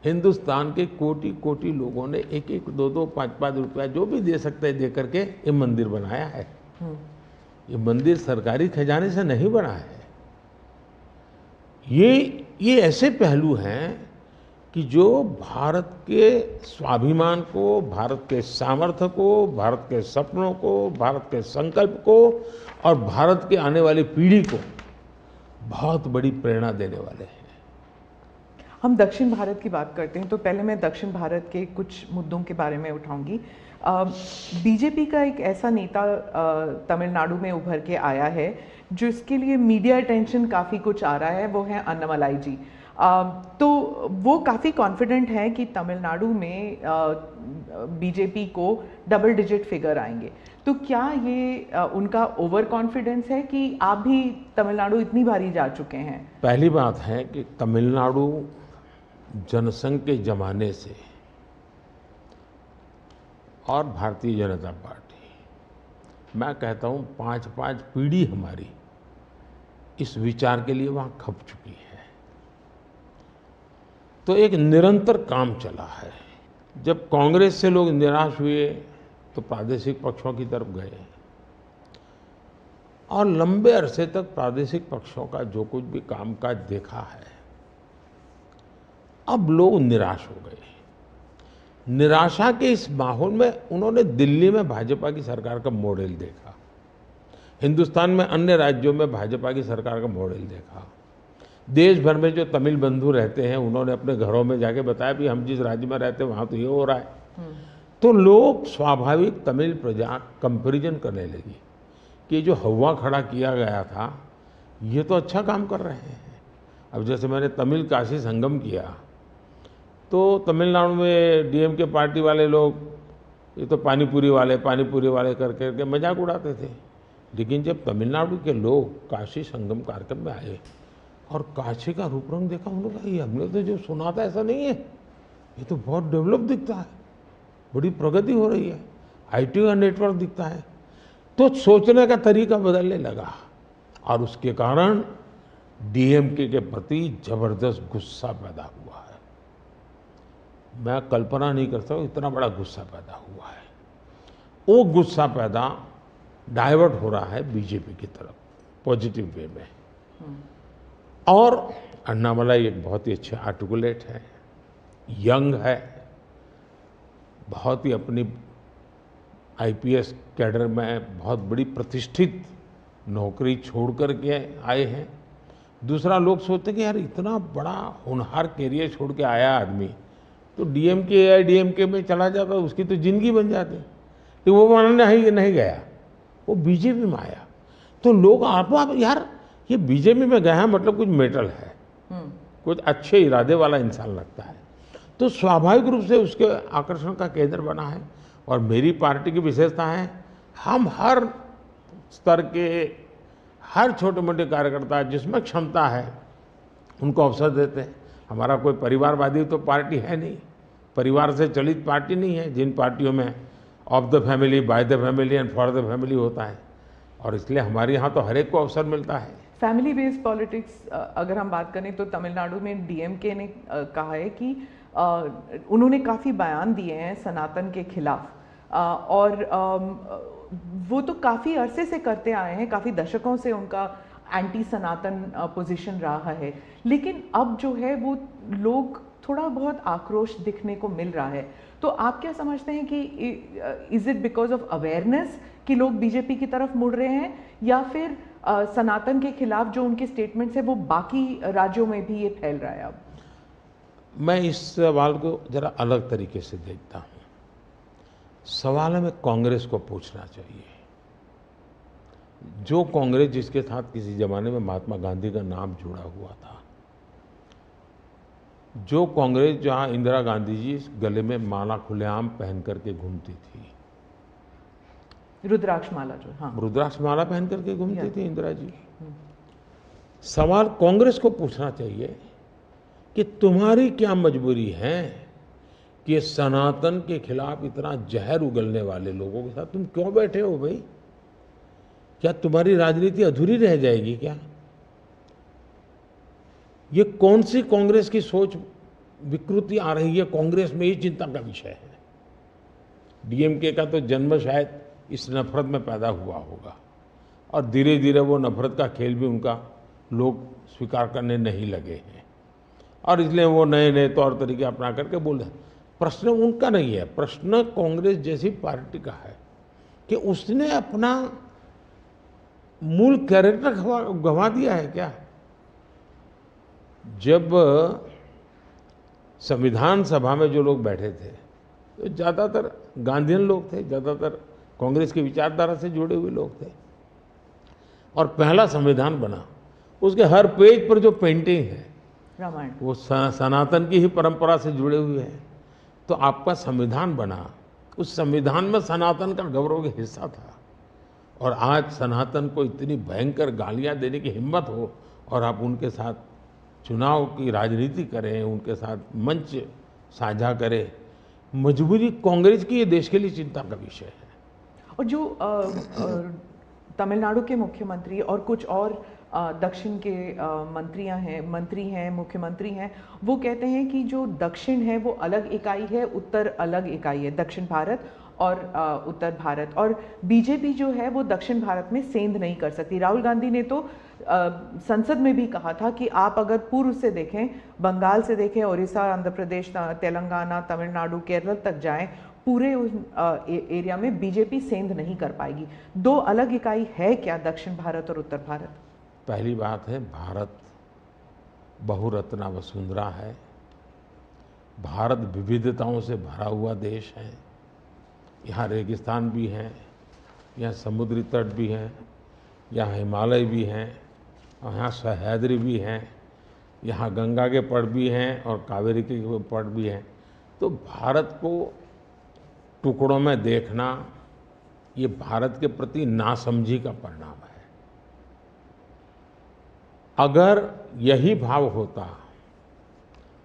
हिंदुस्तान के कोटि कोटि लोगों ने 1-1, 2-2, 5-5 रुपया जो भी दे सकते हैं दे करके ये मंदिर बनाया है। ये मंदिर सरकारी खजाने से नहीं बना है। ये ऐसे पहलू हैं कि जो भारत के स्वाभिमान को, भारत के सामर्थ्य को, भारत के सपनों को, भारत के संकल्प को और भारत के आने वाली पीढ़ी को बहुत बड़ी प्रेरणा देने वाले हैं। हम दक्षिण भारत की बात करते हैं तो पहले मैं दक्षिण भारत के कुछ मुद्दों के बारे में उठाऊंगी। बीजेपी का एक ऐसा नेता तमिलनाडु में उभर के आया है जो इसके लिए मीडिया अटेंशन काफ़ी कुछ आ रहा है, वो है अन्नामलाई जी। तो वो काफ़ी कॉन्फिडेंट है कि तमिलनाडु में बीजेपी को डबल डिजिट फिगर आएंगे। तो क्या ये उनका ओवर कॉन्फिडेंस है कि आप भी तमिलनाडु इतनी बारी जा चुके हैं? पहली बात है कि तमिलनाडु जनसंघ के जमाने से और भारतीय जनता पार्टी, मैं कहता हूँ 5-5 पीढ़ी हमारी इस विचार के लिए वहाँ खप चुकी है। तो एक निरंतर काम चला है। जब कांग्रेस से लोग निराश हुए तो प्रादेशिक पक्षों की तरफ गए, और लंबे अरसे तक प्रादेशिक पक्षों का जो कुछ भी कामकाज देखा है, अब लोग निराश हो गए। निराशा के इस माहौल में उन्होंने दिल्ली में भाजपा की सरकार का मॉडल देखा, हिंदुस्तान में अन्य राज्यों में भाजपा की सरकार का मॉडल देखा, देश भर में जो तमिल बंधु रहते हैं उन्होंने अपने घरों में जाके बताया भी हम जिस राज्य में रहते हैं वहाँ तो ये हो रहा है। तो लोग स्वाभाविक तमिल प्रजा कंपैरिजन करने लगी कि जो हवा खड़ा किया गया था ये तो अच्छा काम कर रहे हैं। अब जैसे मैंने तमिल काशी संगम किया तो तमिलनाडु में DMK पार्टी वाले लोग ये तो पानीपुरी वाले कर करके मजाक उड़ाते थे, लेकिन जब तमिलनाडु के लोग काशी संगम कार्यक्रम में आए और काशी का रूप रंग देखा, उन्होंने कहा ये हमने तो जो सुना था ऐसा नहीं है, ये तो बहुत डेवलप दिखता है, बड़ी प्रगति हो रही है, IT का नेटवर्क दिखता है। तो सोचने का तरीका बदलने लगा और उसके कारण DMK के प्रति जबरदस्त गुस्सा पैदा हुआ है। मैं कल्पना नहीं कर सकता इतना बड़ा गुस्सा पैदा हुआ है। वो गुस्सा पैदा डाइवर्ट हो रहा है बीजेपी की तरफ पॉजिटिव वे में। और अन्नामलाई एक बहुत ही अच्छे आर्टिकुलेट है, यंग है, बहुत ही अपनी IPS कैडर में बहुत बड़ी प्रतिष्ठित नौकरी छोड़ कर के आए हैं। दूसरा, लोग सोचते हैं कि यार इतना बड़ा होनहार कैरियर छोड़ के आया आदमी तो DMK में चला जाता उसकी तो जिंदगी बन जाती, कि वो बनाने नहीं गया, वो बीजेपी में आया। तो लोग आप यार ये बीजेपी में गया है मतलब कुछ मेटल है, कुछ अच्छे इरादे वाला इंसान लगता है, तो स्वाभाविक रूप से उसके आकर्षण का केंद्र बना है। और मेरी पार्टी की विशेषता है, हम हर स्तर के हर छोटे मोटे कार्यकर्ता जिसमें क्षमता है उनको अवसर देते हैं। हमारा कोई परिवारवादी तो पार्टी है नहीं, परिवार से चलित पार्टी नहीं है। जिन पार्टियों में of the family, by the family and for the family होता है, और इसलिए हमारे यहाँ तो हर एक को अवसर मिलता है। फैमिली बेस्ड पॉलिटिक्स अगर हम बात करें तो तमिलनाडु में डीएमके ने कहा है कि उन्होंने काफ़ी बयान दिए हैं सनातन के खिलाफ, और वो तो काफ़ी अरसे से करते आए हैं, काफ़ी दशकों से उनका एंटी सनातन पोजीशन रहा है। लेकिन अब जो है वो लोग थोड़ा बहुत आक्रोश दिखने को मिल रहा है। तो आप क्या समझते हैं कि is it because of awareness कि लोग बीजेपी की तरफ मुड़ रहे हैं, या फिर सनातन के खिलाफ जो उनके स्टेटमेंट्स है वो बाकी राज्यों में भी ये फैल रहा है? अब मैं इस सवाल को जरा अलग तरीके से देखता हूँ। सवाल हमें कांग्रेस को पूछना चाहिए। जो कांग्रेस जिसके साथ किसी जमाने में महात्मा गांधी का नाम जुड़ा हुआ था, जो कांग्रेस जहां इंदिरा गांधी जी गले में माला खुलेआम पहन करके घूमती थी, रुद्राक्ष माला, जो हाँ रुद्राक्ष माला पहन करके घूमती थी इंदिरा जी। सवाल कांग्रेस को पूछना चाहिए कि तुम्हारी क्या मजबूरी है कि सनातन के खिलाफ इतना जहर उगलने वाले लोगों के साथ तुम क्यों बैठे हो भाई? क्या तुम्हारी राजनीति अधूरी रह जाएगी क्या? ये कौन सी कांग्रेस की सोच विकृति आ रही है? कांग्रेस में ये चिंता का विषय है। डीएमके का तो जन्म शायद इस नफरत में पैदा हुआ होगा, और धीरे धीरे वो नफरत का खेल भी उनका लोग स्वीकार करने नहीं लगे हैं, और इसलिए वो नए नए तौर तरीके अपना करके बोल रहे हैं। प्रश्न उनका नहीं है, प्रश्न कांग्रेस जैसी पार्टी का है कि उसने अपना मूल कैरेक्टर गंवा दिया है क्या? जब संविधान सभा में जो लोग बैठे थे तो ज़्यादातर गांधीयन लोग थे, ज़्यादातर कांग्रेस की विचारधारा से जुड़े हुए लोग थे, और पहला संविधान बना, उसके हर पेज पर जो पेंटिंग है रामायण, वो सनातन की ही परंपरा से जुड़े हुए हैं। तो आपका संविधान बना, उस संविधान में सनातन का गौरव का हिस्सा था, और आज सनातन को इतनी भयंकर गालियां देने की हिम्मत हो और आप उनके साथ चुनाव की राजनीति करें, उनके साथ मंच साझा करें, मजबूरी कांग्रेस की ये देश के लिए चिंता का विषय है। और जो तमिलनाडु के मुख्यमंत्री और कुछ और दक्षिण के मंत्री हैं, मुख्यमंत्री हैं, वो कहते हैं कि जो दक्षिण है वो अलग इकाई है, उत्तर अलग इकाई है, दक्षिण भारत और उत्तर भारत, और बीजेपी जो है वो दक्षिण भारत में सेंध नहीं कर सकती। राहुल गांधी ने तो संसद में भी कहा था कि आप अगर पूर्व से देखें, बंगाल से देखें, उड़ीसा, आंध्र प्रदेश, तेलंगाना, तमिलनाडु, केरल तक जाएं, पूरे उस एरिया में बीजेपी सेंध नहीं कर पाएगी। दो अलग इकाई है क्या दक्षिण भारत और उत्तर भारत? पहली बात है, भारत बहुरत्ना वसुंधरा है। भारत विविधताओं से भरा हुआ देश है। यहाँ रेगिस्तान भी हैं, यहाँ समुद्री तट भी हैं, यहाँ हिमालय भी हैं, और यहाँ सह्याद्री भी हैं, यहाँ गंगा के पट भी हैं और कावेरी के पट भी हैं। तो भारत को टुकड़ों में देखना ये भारत के प्रति नासमझी का परिणाम है। अगर यही भाव होता,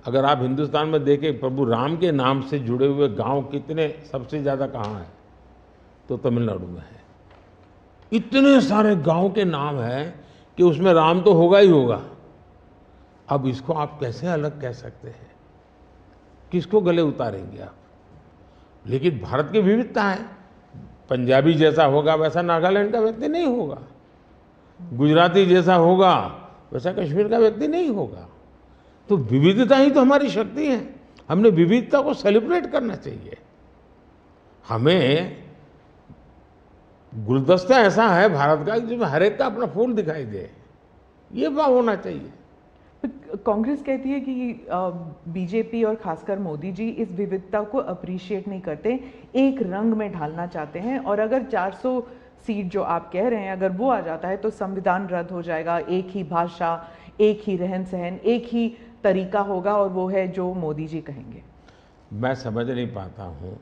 अगर आप हिंदुस्तान में देखें प्रभु राम के नाम से जुड़े हुए गांव कितने सबसे ज़्यादा कहाँ हैं, तो तमिलनाडु में है। इतने सारे गांव के नाम हैं कि उसमें राम तो होगा ही होगा। अब इसको आप कैसे अलग कह सकते हैं? किसको गले उतारेंगे आप? लेकिन भारत की विविधता है। पंजाबी जैसा होगा वैसा नागालैंड का व्यक्ति नहीं होगा, गुजराती जैसा होगा वैसा कश्मीर का व्यक्ति नहीं होगा। तो विविधता ही तो हमारी शक्ति है। हमने विविधता को सेलिब्रेट करना चाहिए। हमें गुलदस्ता ऐसा है भारत का जिसमें हर एक का अपना फूल दिखाई दे, ये भाव होना चाहिए। कांग्रेस कहती है कि बीजेपी और खासकर मोदी जी इस विविधता को अप्रिशिएट नहीं करते, एक रंग में ढालना चाहते हैं, और अगर 400 सीट जो आप कह रहे हैं अगर वो आ जाता है तो संविधान रद्द हो जाएगा, एक ही भाषा, एक ही रहन सहन, एक ही तरीका होगा, और वो है जो मोदी जी कहेंगे। मैं समझ नहीं पाता हूँ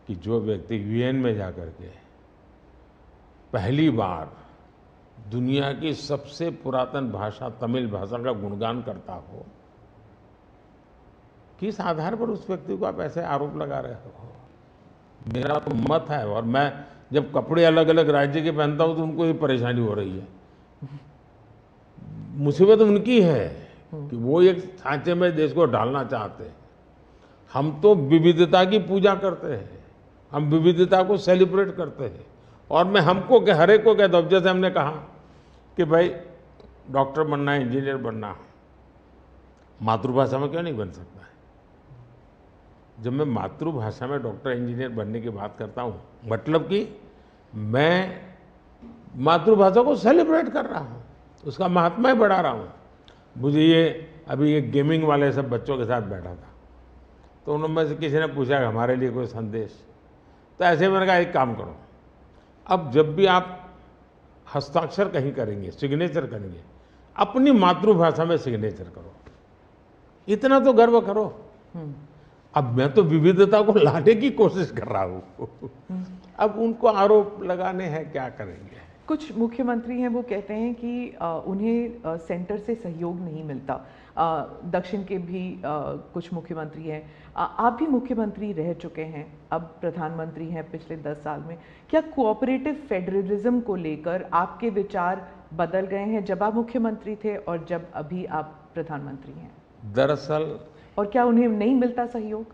कि जो व्यक्ति यूएन में जाकर के पहली बार दुनिया की सबसे पुरातन भाषा तमिल भाषा का गुणगान करता हो, किस आधार पर उस व्यक्ति को आप ऐसे आरोप लगा रहे हो? मेरा तो मत है, और मैं जब कपड़े अलग अलग राज्य के पहनता हूं तो उनको ये परेशानी हो रही है। मुसीबत उनकी है कि वो एक सांचे में देश को डालना चाहते हैं। हम तो विविधता की पूजा करते हैं, हम विविधता को सेलिब्रेट करते हैं। और मैं हमको क्या, हर एक को कहता हूं, जैसे हमने कहा कि भाई डॉक्टर बनना है, इंजीनियर बनना, मातृभाषा में क्यों नहीं बन सकता है? जब मैं मातृभाषा में डॉक्टर इंजीनियर बनने की बात करता हूँ, मतलब कि मैं मातृभाषा को सेलिब्रेट कर रहा हूँ, उसका महात्मा बढ़ा रहा हूँ। मुझे ये अभी एक गेमिंग वाले सब बच्चों के साथ बैठा था, तो उन्होंने से किसी ने पूछा कि हमारे लिए कोई संदेश, तो ऐसे मैंने कहा एक काम करो, अब जब भी आप हस्ताक्षर कहीं करेंगे, सिग्नेचर करेंगे, अपनी मातृभाषा में सिग्नेचर करो, इतना तो गर्व करो। अब मैं तो विविधता को लाने की कोशिश कर रहा हूँ। अब उनको आरोप लगाने हैं, क्या करेंगे? कुछ मुख्यमंत्री हैं वो कहते हैं कि उन्हें सेंटर से सहयोग नहीं मिलता। दक्षिण के भी कुछ मुख्यमंत्री हैं, आप भी मुख्यमंत्री रह चुके हैं, अब प्रधानमंत्री हैं पिछले 10 साल में। क्या कोऑपरेटिव फेडरलिज्म को लेकर आपके विचार बदल गए हैं जब आप मुख्यमंत्री थे और जब अभी आप प्रधानमंत्री हैं? दरअसल, और क्या उन्हें नहीं मिलता सहयोग?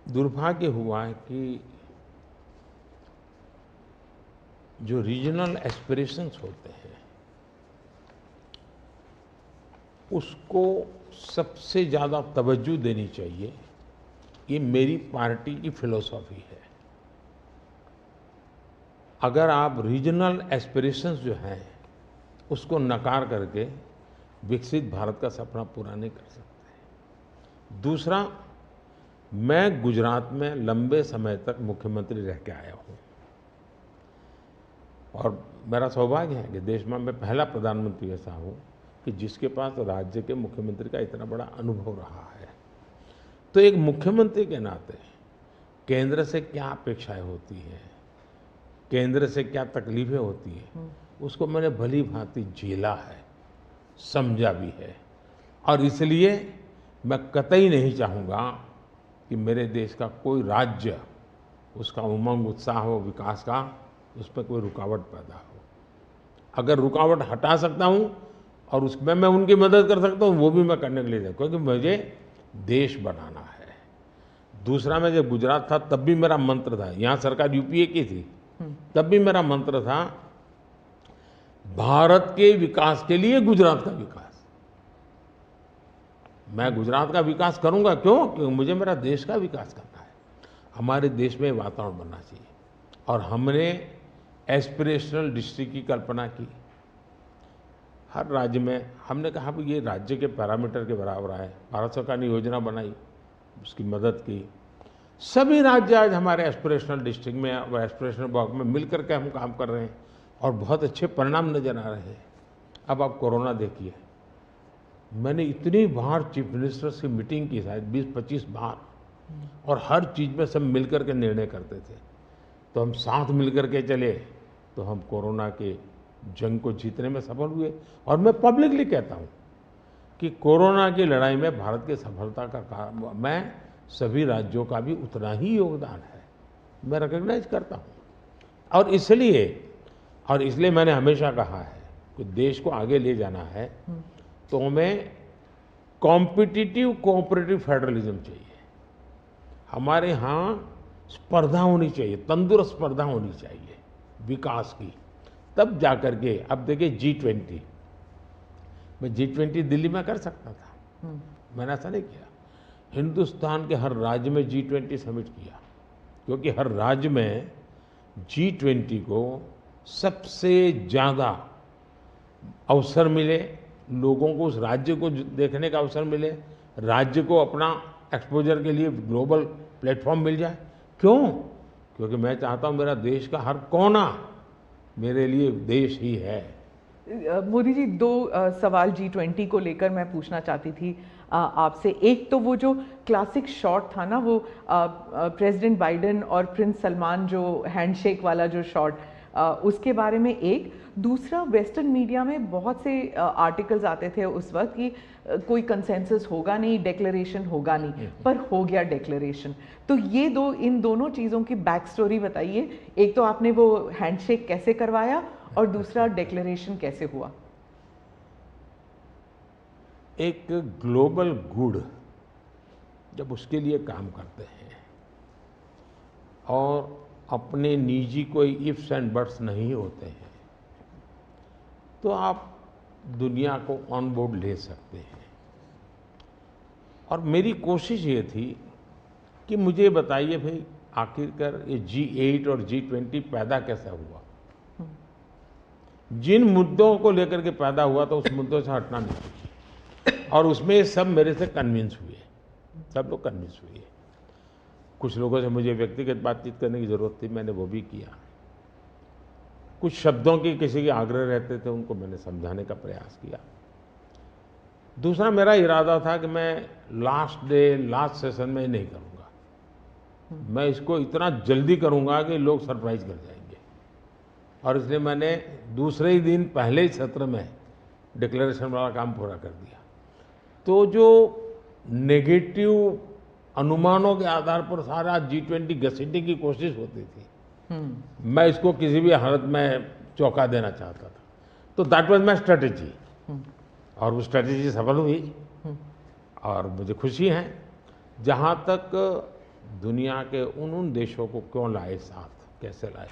दुर्भाग्य हुआ है कि जो रीजनल एस्पिरेशंस होते हैं उसको सबसे ज़्यादा तवज्जो देनी चाहिए, ये मेरी पार्टी की फिलॉसफी है। अगर आप रीजनल एस्पिरेशंस जो हैं उसको नकार करके विकसित भारत का सपना पूरा नहीं कर सकते। दूसरा, मैं गुजरात में लंबे समय तक मुख्यमंत्री रह के आया हूँ, और मेरा सौभाग्य है कि देश में मैं पहला प्रधानमंत्री ऐसा हूँ कि जिसके पास राज्य के मुख्यमंत्री का इतना बड़ा अनुभव रहा है। तो एक मुख्यमंत्री के नाते केंद्र से क्या अपेक्षाएं होती हैं, केंद्र से क्या तकलीफें होती हैं, उसको मैंने भली भांति झेला है, समझा भी है। और इसलिए मैं कतई नहीं चाहूँगा कि मेरे देश का कोई राज्य, उसका उमंग उत्साह हो विकास का, उस पर कोई रुकावट पैदा हो। अगर रुकावट हटा सकता हूँ और उसमें मैं उनकी मदद कर सकता हूँ, वो भी मैं करने के लिए, क्योंकि मुझे देश बनाना है। दूसरा, मैं जब गुजरात था तब भी मेरा मंत्र था, यहाँ सरकार यूपीए की थी, तब भी मेरा मंत्र था भारत के विकास के लिए गुजरात का विकास। मैं गुजरात का विकास करूंगा, क्यों? क्योंकि मुझे मेरा देश का विकास करना है। हमारे देश में वातावरण बनना चाहिए, और हमने एस्पिरेशनल डिस्ट्रिक्ट की कल्पना की। हर राज्य में हमने कहा कि ये राज्य के पैरामीटर के बराबर है। भारत सरकार ने योजना बनाई, उसकी मदद की। सभी राज्य आज हमारे एस्पिरेशनल डिस्ट्रिक्ट में और एस्पिरेशनल ब्लॉक में मिल करके हम काम कर रहे हैं, और बहुत अच्छे परिणाम नजर आ रहे हैं। अब आप कोरोना देखिए, मैंने इतनी बार चीफ मिनिस्टर से मीटिंग की, शायद 20-25 बार, और हर चीज़ में सब मिल कर के निर्णय करते थे। तो हम साथ मिल कर के चले तो हम कोरोना के जंग को जीतने में सफल हुए। और मैं पब्लिकली कहता हूँ कि कोरोना की लड़ाई में भारत की सफलता का कारण, मैं सभी राज्यों का भी उतना ही योगदान है, मैं रिकॉग्नाइज करता हूँ। और इसलिए मैंने हमेशा कहा है कि देश को आगे ले जाना है तो हमें कॉम्पिटिटिव कोऑपरेटिव फेडरलिज्म चाहिए। हमारे यहाँ स्पर्धा होनी चाहिए, तंदुरुस्त स्पर्धा होनी चाहिए विकास की, तब जाकर के। अब देखिए G20, मैं G20 दिल्ली में कर सकता था, मैंने ऐसा नहीं किया। हिंदुस्तान के हर राज्य में G20 समिट किया, क्योंकि हर राज्य में G20 को सबसे ज़्यादा अवसर मिले, लोगों को उस राज्य को देखने का अवसर मिले, राज्य को अपना एक्सपोजर के लिए ग्लोबल प्लेटफॉर्म मिल जाए। क्यों? क्योंकि मैं चाहता हूँ मेरा देश का हर कोना मेरे लिए देश ही है। मोदी जी, दो सवाल G20 को लेकर मैं पूछना चाहती थी आपसे। एक तो वो जो क्लासिक शॉट था ना, वो प्रेसिडेंट बाइडेन और प्रिंस सलमान जो हैंडशेक वाला जो शॉट, उसके बारे में एक। दूसरा, वेस्टर्न मीडिया में बहुत से आर्टिकल्स आते थे उस वक्त कि कोई कंसेंसस होगा नहीं, डिक्लेरेशन होगा नहीं, पर हो गया डिक्लेरेशन। तो ये दो, इन दोनों चीज़ों की बैक स्टोरी बताइए। एक तो आपने वो हैंडशेक कैसे करवाया, और दूसरा डिक्लेरेशन कैसे हुआ? एक ग्लोबल गुड जब उसके लिए काम करते हैं और अपने निजी कोई इफ्स एंड बट्स नहीं होते हैं, तो आप दुनिया को ऑन बोर्ड ले सकते हैं। और मेरी कोशिश ये थी कि मुझे बताइए भाई, आखिरकार ये G8 और G20 पैदा कैसे हुआ। जिन मुद्दों को लेकर के पैदा हुआ तो उस मुद्दों से हटना नहीं, और उसमें सब मेरे से कन्विंस हुए, सब लोग कन्विंस हुए। कुछ लोगों से मुझे व्यक्तिगत बातचीत करने की ज़रूरत थी, मैंने वो भी किया। कुछ शब्दों की किसी के आग्रह रहते थे, उनको मैंने समझाने का प्रयास किया। दूसरा, मेरा इरादा था कि मैं लास्ट सेशन में नहीं करूँगा, मैं इसको इतना जल्दी करूँगा कि लोग सरप्राइज कर जाएंगे। और इसलिए मैंने दूसरे ही दिन पहले ही सत्र में डिक्लेरेशन वाला काम पूरा कर दिया। तो जो नेगेटिव अनुमानों के आधार पर सारा G20 घसीटने की कोशिश होती थी, मैं इसको किसी भी हालत में चौंका देना चाहता था। तो दैट वाज माय स्ट्रेटेजी, और वो स्ट्रेटेजी सफल हुई। और मुझे खुशी है, जहाँ तक दुनिया के उन देशों को क्यों लाए साथ, कैसे लाए।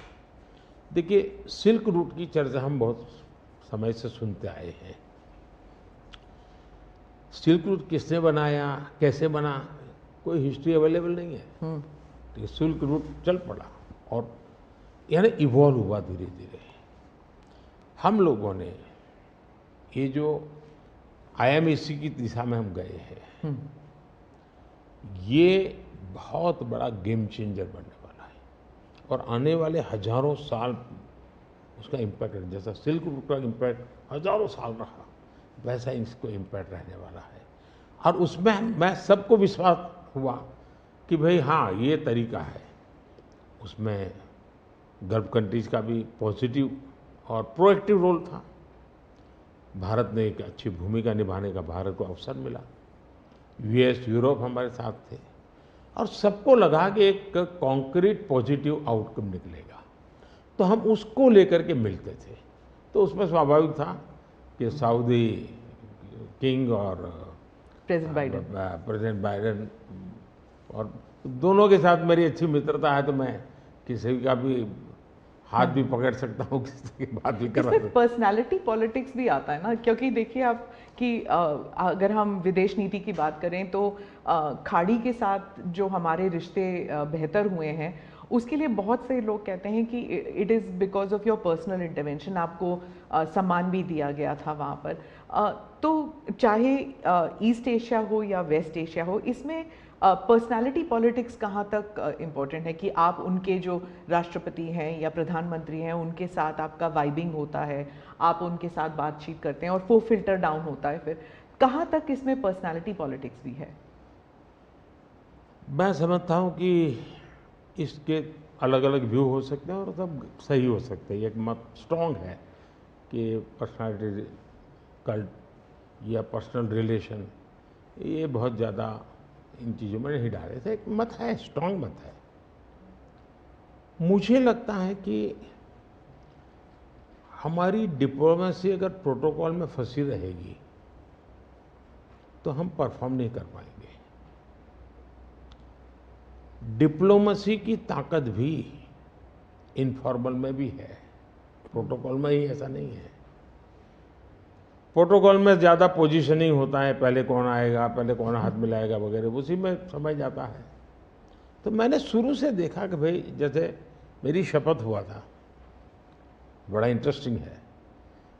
देखिए, सिल्क रूट की चर्चा हम बहुत समय से सुनते आए हैं। सिल्क रूट किसने बनाया, कैसे बना, कोई हिस्ट्री अवेलेबल नहीं है। तो सिल्क रूट चल पड़ा और यानी इवॉल्व हुआ धीरे धीरे। हम लोगों ने ये जो IMEC की दिशा में हम गए हैं, ये बहुत बड़ा गेम चेंजर बनने वाला है, और आने वाले हजारों साल उसका इम्पैक्ट है। जैसा सिल्क रूट का इम्पैक्ट हजारों साल रहा, वैसा इसको इम्पैक्ट रहने वाला है। और उसमें मैं सबको विश्वास हुआ कि भाई हाँ, ये तरीका है। उसमें गल्फ कंट्रीज का भी पॉजिटिव और प्रोएक्टिव रोल था। भारत ने एक अच्छी भूमिका निभाने का भारत को अवसर मिला। US, यूरोप हमारे साथ थे, और सबको लगा कि एक कॉन्क्रीट पॉजिटिव आउटकम निकलेगा, तो हम उसको लेकर के मिलते थे। तो उसमें स्वाभाविक था कि सऊदी किंग और प्रेसिडेंट बाइडेन और दोनों के साथ मेरी अच्छी मित्रता है, तो मैं किसी का भी हाथ भी पकड़ सकता हूँ, किसी की बात भी कर सकता हूँ। पर्सनालिटी पॉलिटिक्स भी आता है ना, क्योंकि देखिए आप कि अगर हम विदेश नीति की बात करें तो खाड़ी के साथ जो हमारे रिश्ते बेहतर हुए हैं, उसके लिए बहुत से लोग कहते हैं कि it is because of your personal intervention. आपको सम्मान भी दिया गया था वहाँ पर। तो चाहे ईस्ट एशिया हो या वेस्ट एशिया हो, इसमें पर्सनालिटी पॉलिटिक्स कहाँ तक इम्पोर्टेंट है कि आप उनके जो राष्ट्रपति हैं या प्रधानमंत्री हैं, उनके साथ आपका वाइबिंग होता है, आप उनके साथ बातचीत करते हैं और वो फिल्टर डाउन होता है। फिर कहाँ तक इसमें पर्सनालिटी पॉलिटिक्स भी है? मैं समझता हूँ कि इसके अलग अलग व्यू हो सकते हैं और सब सही हो सकते हैं। एक मत स्ट्रॉन्ग है कि पर्सनालिटी कल्ट या पर्सनल रिलेशन, ये बहुत ज़्यादा इन चीज़ों में नहीं डाले थे। एक मत है, स्ट्रॉन्ग मत है। मुझे लगता है कि हमारी डिप्लोमेसी अगर प्रोटोकॉल में फंसी रहेगी तो हम परफॉर्म नहीं कर पाएंगे। डिप्लोमेसी की ताकत भी इनफॉर्मल में भी है, प्रोटोकॉल में ही ऐसा नहीं है। प्रोटोकॉल में ज़्यादा पोजीशनिंग होता है, पहले कौन आएगा, पहले कौन हाथ मिलाएगा वगैरह, उसी में समझ जाता है। तो मैंने शुरू से देखा कि भाई, जैसे मेरी शपथ हुआ था, बड़ा इंटरेस्टिंग है।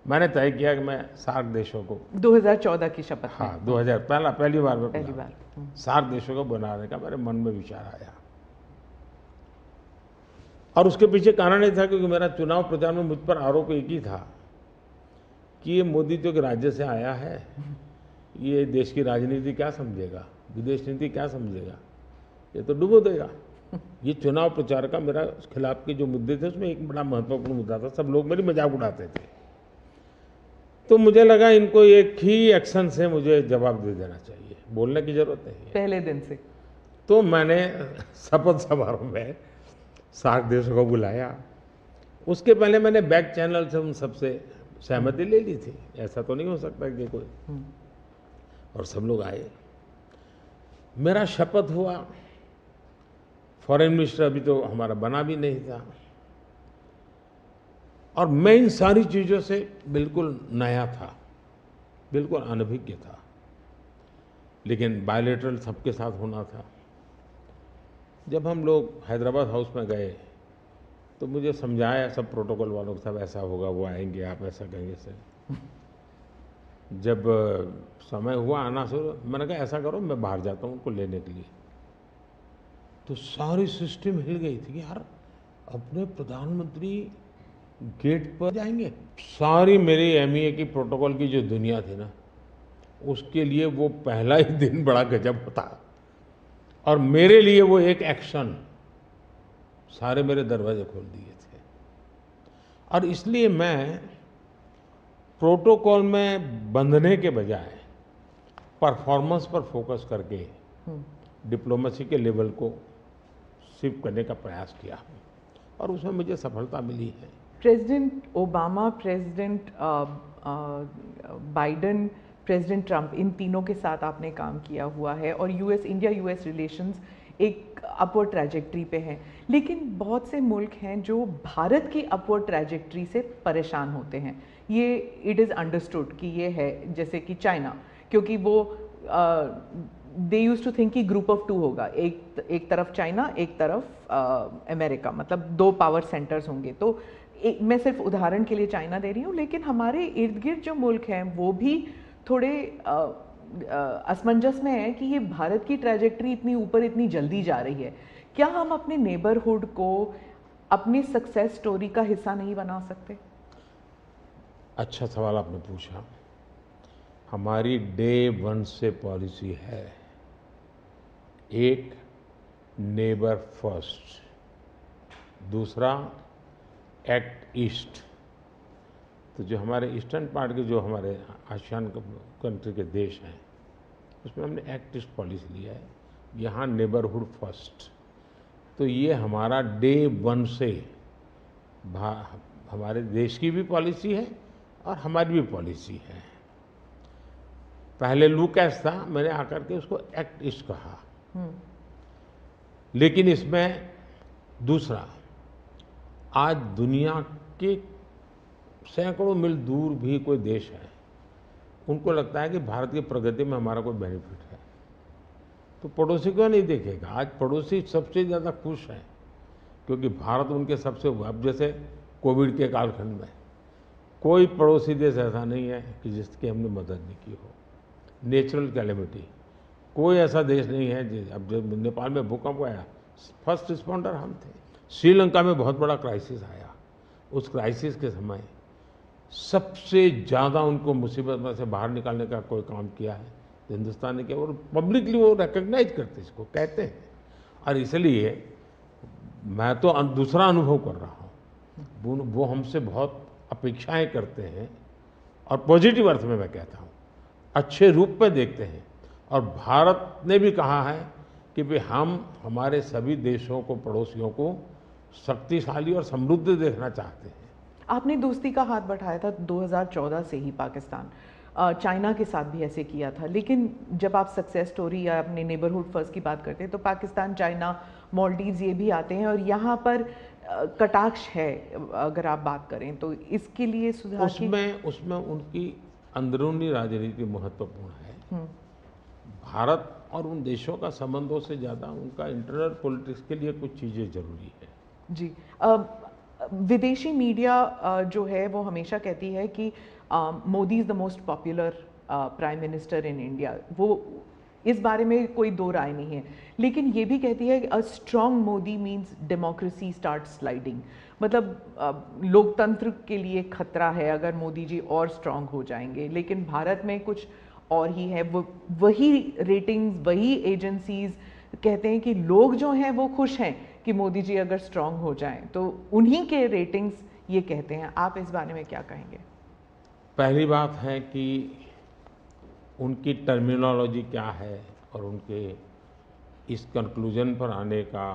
मैंने तय किया कि मैं सार्क देशों को 2014 की शपथ में। हाँ 2000 पहली बार में पहली बार। सार्क देशों को बनाने का मेरे मन में विचार आया। और उसके पीछे कारण ये था क्योंकि मेरा चुनाव प्रचार में मुझ पर आरोप एक ही था कि ये मोदी तो एक राज्य से आया है, ये देश की राजनीति क्या समझेगा, विदेश नीति क्या समझेगा, ये तो डुबो देगा। ये चुनाव प्रचार का मेरा खिलाफ के जो मुद्दे थे उसमें एक बड़ा महत्वपूर्ण मुद्दा था। सब लोग मेरी मजाक उड़ाते थे। तो मुझे लगा इनको एक ही एक्शन से मुझे जवाब दे देना चाहिए, बोलने की जरूरत नहीं है पहले दिन से। तो मैंने शपथ समारोह में सार्क देशों को बुलाया। उसके पहले मैंने बैक चैनल से उन सबसे सहमति ले ली थी, ऐसा तो नहीं हो सकता कि कोई, और सब लोग आए। मेरा शपथ हुआ। फॉरेन मिनिस्टर अभी तो हमारा बना भी नहीं था, और मैं इन सारी चीज़ों से बिल्कुल नया था, बिल्कुल अनभिज्ञ था, लेकिन बायलैटरल सबके साथ होना था। जब हम लोग हैदराबाद हाउस में गए तो मुझे समझाया सब प्रोटोकॉल वालों के साथ, ऐसा होगा, वो आएंगे, आप ऐसा कहेंगे सर। जब समय हुआ आना शुरू, मैंने कहा ऐसा करो मैं बाहर जाता हूँ उनको लेने के लिए। तो सारी सिस्टम हिल गई थी, यार अपने प्रधानमंत्री गेट पर जाएंगे। सारी मेरी एमईए की प्रोटोकॉल की जो दुनिया थी ना, उसके लिए वो पहला ही दिन बड़ा गजब होता, और मेरे लिए वो एक एक्शन सारे मेरे दरवाजे खोल दिए थे। और इसलिए मैं प्रोटोकॉल में बंधने के बजाय परफॉर्मेंस पर फोकस करके डिप्लोमेसी के लेवल को शिफ्ट करने का प्रयास किया, और उसमें मुझे सफलता मिली है। President Obama, president Biden, president Trump, इन तीनों के साथ आपने काम किया हुआ है, और इंडिया यूएस रिलेशंस एक अपवर्ड ट्रैजेक्टरी पे हैं। लेकिन बहुत से मुल्क हैं जो भारत की अपवर्ड ट्रैजेक्टरी से परेशान होते हैं। ये इट इज़ अंडरस्टूड कि ये है, जैसे कि चाइना, क्योंकि वो दे यूज टू थिंक कि ग्रुप ऑफ टू होगा, एक तरफ चाइना, एक तरफ अमेरिका, मतलब दो पावर सेंटर्स होंगे। तो मैं सिर्फ उदाहरण के लिए चाइना दे रही हूँ, लेकिन हमारे इर्द गिर्द जो मुल्क हैं वो भी थोड़े असमंजस में है कि ये भारत की ट्रैजेक्टरी इतनी ऊपर इतनी जल्दी जा रही है। क्या हम अपने नेबरहुड को अपनी सक्सेस स्टोरी का हिस्सा नहीं बना सकते? अच्छा सवाल आपने पूछा। हमारी डे वन से पॉलिसी है, एक नेबर फर्स्ट, दूसरा एक्ट ईस्ट। तो जो हमारे ईस्टर्न पार्ट के जो हमारे आसियान कंट्री के देश हैं, उसमें हमने एक्ट ईस्ट पॉलिसी लिया है, यहाँ नेबरहुड फर्स्ट। तो ये हमारा डे वन से हमारे देश की भी पॉलिसी है और हमारी भी पॉलिसी है। पहले लूकैस था, मैंने आकर के उसको एक्ट ईस्ट कहा। लेकिन इसमें दूसरा, आज दुनिया के सैकड़ों मील दूर भी कोई देश है, उनको लगता है कि भारत की प्रगति में हमारा कोई बेनिफिट है, तो पड़ोसी को नहीं देखेगा। आज पड़ोसी सबसे ज़्यादा खुश हैं क्योंकि भारत उनके सबसे, अब जैसे कोविड के कालखंड में कोई पड़ोसी देश ऐसा नहीं है कि जिसकी हमने मदद नहीं की हो। नेचुरल कैलेमिटी, कोई ऐसा देश नहीं है। अब जब नेपाल में भूकंप आया, फर्स्ट रिस्पॉन्डर हम थे। श्रीलंका में बहुत बड़ा क्राइसिस आया, उस क्राइसिस के समय सबसे ज़्यादा उनको मुसीबत में से बाहर निकालने का कोई काम किया है तो हिंदुस्तान ने किया, और पब्लिकली वो रिकग्नाइज करते, इसको कहते हैं। और इसलिए मैं तो दूसरा अनुभव कर रहा हूँ, वो हमसे बहुत अपेक्षाएं करते हैं, और पॉजिटिव अर्थ में मैं कहता हूँ, अच्छे रूप में देखते हैं। और भारत ने भी कहा है कि भाई हम हमारे सभी देशों को, पड़ोसियों को शक्तिशाली और समृद्ध देखना चाहते हैं। आपने दोस्ती का हाथ बढ़ाया था 2014 से ही पाकिस्तान, चाइना के साथ भी ऐसे किया था। लेकिन जब आप सक्सेस स्टोरी या अपने नेबरहुड फर्स्ट की बात करते हैं तो पाकिस्तान, चाइना, मालदीव्स ये भी आते हैं, और यहाँ पर कटाक्ष है अगर आप बात करें तो। इसके लिए सुधार उसमें उनकी अंदरूनी राजनीति महत्वपूर्ण है। भारत और उन देशों का संबंधों से ज़्यादा उनका इंटरनल पॉलिटिक्स के लिए कुछ चीज़ें जरूरी है। जी, विदेशी मीडिया जो है वो हमेशा कहती है कि Modi is the most popular prime minister in India. वो इस बारे में कोई दो राय नहीं है, लेकिन ये भी कहती है कि a strong Modi means democracy start sliding. मतलब लोकतंत्र के लिए खतरा है अगर मोदी जी और स्ट्रॉन्ग हो जाएंगे। लेकिन भारत में कुछ और ही है। वो वही रेटिंग्स, वही एजेंसीज कहते हैं कि लोग जो हैं वो खुश हैं कि मोदी जी अगर स्ट्रॉन्ग हो जाएं, तो उन्हीं के रेटिंग्स ये कहते हैं। आप इस बारे में क्या कहेंगे? पहली बात है कि उनकी टर्मिनोलॉजी क्या है और उनके इस कंक्लूजन पर आने का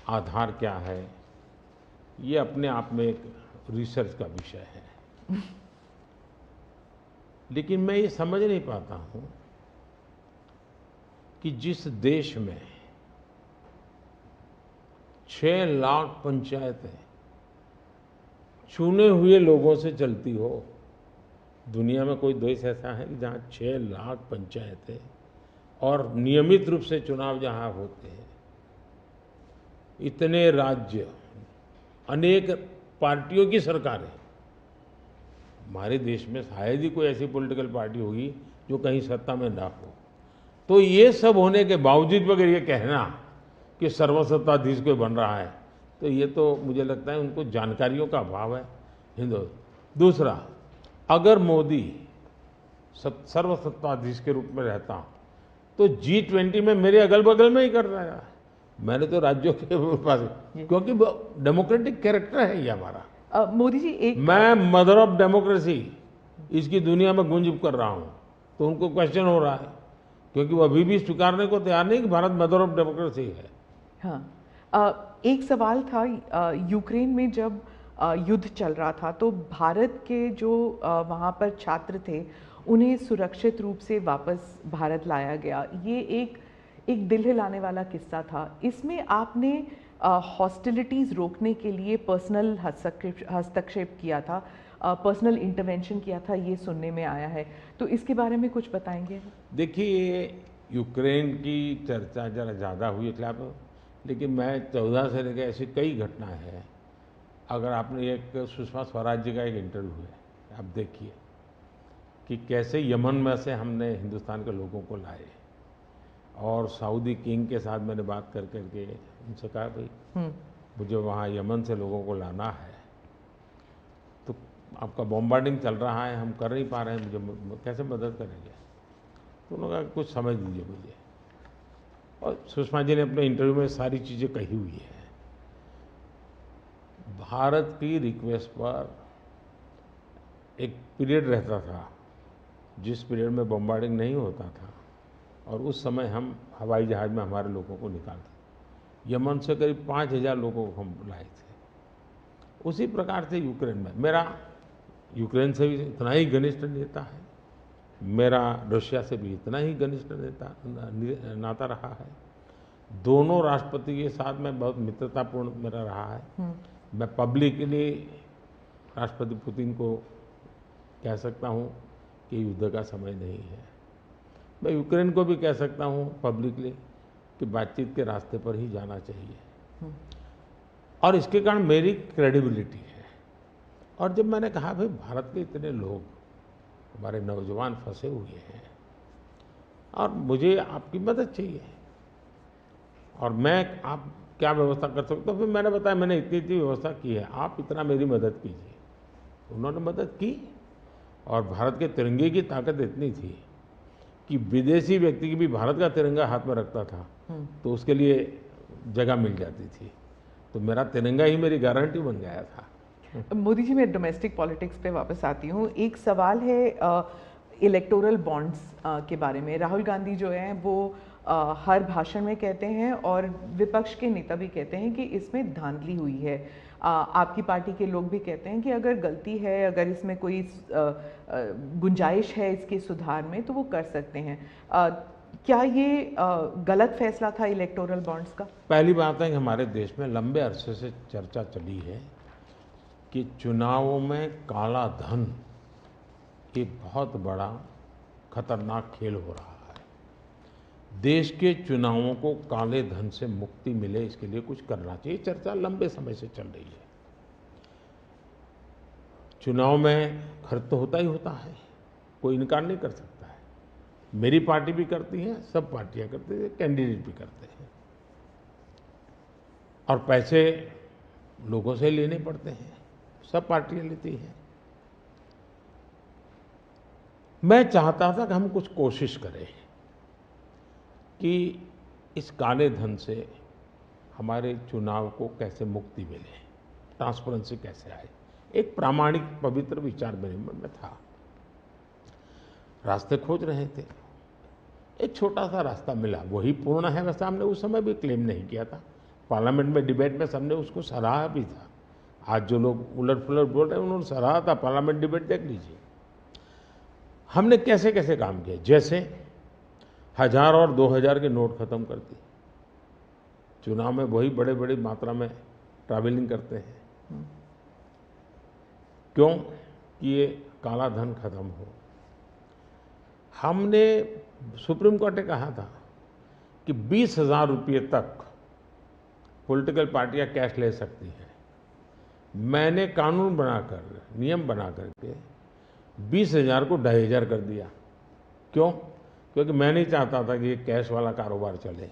आधार क्या है, ये अपने आप में एक रिसर्च का विषय है। लेकिन मैं ये समझ नहीं पाता हूँ कि जिस देश में 6 लाख पंचायतें चुने हुए लोगों से चलती हो, दुनिया में कोई देश ऐसा है कि जहाँ 6 लाख पंचायतें और नियमित रूप से चुनाव जहाँ होते हैं, इतने राज्य, अनेक पार्टियों की सरकारें। हमारे देश में शायद ही कोई ऐसी पॉलिटिकल पार्टी होगी जो कहीं सत्ता में ना हो। तो ये सब होने के बावजूद अगर ये कहना कि सर्वसत्ताधीश कोई बन रहा है, तो ये तो मुझे लगता है उनको जानकारियों का अभाव है। हिंदू दूसरा, अगर मोदी सर्वसत्ताधीश के रूप में रहता तो G20 में मेरे अगल बगल में ही कर रहा है। मैंने तो राज्यों के पास, क्योंकि डेमोक्रेटिक कैरेक्टर है ये हमारा। मोदी जी एक मैं मदर ऑफ डेमोक्रेसी इसकी दुनिया में गुंज कर रहा हूँ, तो उनको क्वेश्चन हो रहा है, क्योंकि वो अभी भी स्वीकारने को तैयार नहीं कि भारत मदर ऑफ डेमोक्रेसी है। हाँ, एक सवाल था, यूक्रेन में जब युद्ध चल रहा था तो भारत के जो वहाँ पर छात्र थे उन्हें सुरक्षित रूप से वापस भारत लाया गया। ये एक दिल हिलाने वाला किस्सा था। इसमें आपने हॉस्टिलिटीज़ रोकने के लिए पर्सनल हस्तक्षेप किया था, पर्सनल इंटरवेंशन किया था, ये सुनने में आया है। तो इसके बारे में कुछ बताएंगे? देखिए, यूक्रेन की चर्चा ज़रा ज़्यादा हुई है खिलाफ, लेकिन मैं 14 से लेकर ऐसी कई घटनाएं हैं। अगर आपने एक सुषमा स्वराज जी का एक इंटरव्यू है, आप देखिए कि कैसे यमन में से हमने हिंदुस्तान के लोगों को लाए, और सऊदी किंग के साथ मैंने बात कर करके उनसे कहा भाई मुझे वहाँ यमन से लोगों को लाना है, तो आपका बॉम्बार्डिंग चल रहा है, हम कर नहीं पा रहे हैं, मुझे कैसे मदद करेंगे? तो उन्होंने कहा कुछ समझ लीजिए मुझे। और सुषमा जी ने अपने इंटरव्यू में सारी चीज़ें कही हुई है। भारत की रिक्वेस्ट पर एक पीरियड रहता था जिस पीरियड में बॉम्बार्डिंग नहीं होता था, और उस समय हम हवाई जहाज़ में हमारे लोगों को निकालते। यमन से करीब 5,000 लोगों को हम लाए थे। उसी प्रकार से यूक्रेन में, मेरा यूक्रेन से भी इतना ही घनिष्ठ नेता है, मेरा रशिया से भी इतना ही घनिष्ठ नाता रहा है। दोनों राष्ट्रपति के साथ में बहुत मित्रतापूर्ण मेरा रहा है। मैं पब्लिकली राष्ट्रपति पुतिन को कह सकता हूँ कि युद्ध का समय नहीं है। मैं यूक्रेन को भी कह सकता हूँ पब्लिकली कि बातचीत के रास्ते पर ही जाना चाहिए, और इसके कारण मेरी क्रेडिबिलिटी है। और जब मैंने कहा भाई भारत के इतने लोग, हमारे नौजवान फंसे हुए हैं और मुझे आपकी मदद चाहिए, और मैं आप क्या व्यवस्था कर सकते हो, फिर मैंने बताया मैंने इतनी इतनी व्यवस्था की है, आप इतना मेरी मदद कीजिए। उन्होंने मदद की, और भारत के तिरंगे की ताकत इतनी थी कि विदेशी व्यक्ति की भी भारत का तिरंगा हाथ में रखता था तो उसके लिए जगह मिल जाती थी। तो मेरा तिरंगा ही मेरी गारंटी बन गया था। मोदी जी, मैं डोमेस्टिक पॉलिटिक्स पे वापस आती हूँ। एक सवाल है इलेक्टोरल बॉन्ड्स के बारे में। राहुल गांधी जो हैं वो हर भाषण में कहते हैं, और विपक्ष के नेता भी कहते हैं कि इसमें धांधली हुई है। आपकी पार्टी के लोग भी कहते हैं कि अगर गलती है, अगर इसमें कोई गुंजाइश है इसके सुधार में, तो वो कर सकते हैं। क्या ये गलत फैसला था इलेक्टोरल बॉन्ड्स का? पहली बात है कि हमारे देश में लंबे अरसे से चर्चा चली है कि चुनावों में काला धन एक बहुत बड़ा खतरनाक खेल हो रहा है। देश के चुनावों को काले धन से मुक्ति मिले, इसके लिए कुछ करना चाहिए। चर्चा लंबे समय से चल रही है। चुनाव में खर्च तो होता ही होता है, कोई इनकार नहीं कर सकता है। मेरी पार्टी भी करती है, सब पार्टियां करती है, कैंडिडेट भी करते हैं, और पैसे लोगों से लेने पड़ते हैं, सब पार्टियां लेती हैं। मैं चाहता था कि हम कुछ कोशिश करें कि इस काले धन से हमारे चुनाव को कैसे मुक्ति मिले, ट्रांसपेरेंसी कैसे आए। एक प्रामाणिक पवित्र विचार मेरे मन में था, रास्ते खोज रहे थे, एक छोटा सा रास्ता मिला, वही पूर्ण है। वैसे हमने उस समय भी क्लेम नहीं किया था, पार्लियामेंट में डिबेट में सबने उसको सराहा भी था। आज जो लोग उलट पुलट बोल रहे हैं उन्होंने सराहा था, पार्लियामेंट डिबेट देख लीजिए। हमने कैसे कैसे काम किया, जैसे 1000 और 2000 के नोट खत्म कर दिए। चुनाव में वही बड़े बड़ी मात्रा में ट्रैवलिंग करते हैं, क्यों कि ये काला धन खत्म हो। हमने, सुप्रीम कोर्ट ने कहा था कि 20,000 रुपये तक पॉलिटिकल पार्टियां कैश ले सकती हैं। मैंने कानून बनाकर, नियम बना करके 20,000 को 2,500 कर दिया। क्यों? क्योंकि मैं नहीं चाहता था कि ये कैश वाला कारोबार चले।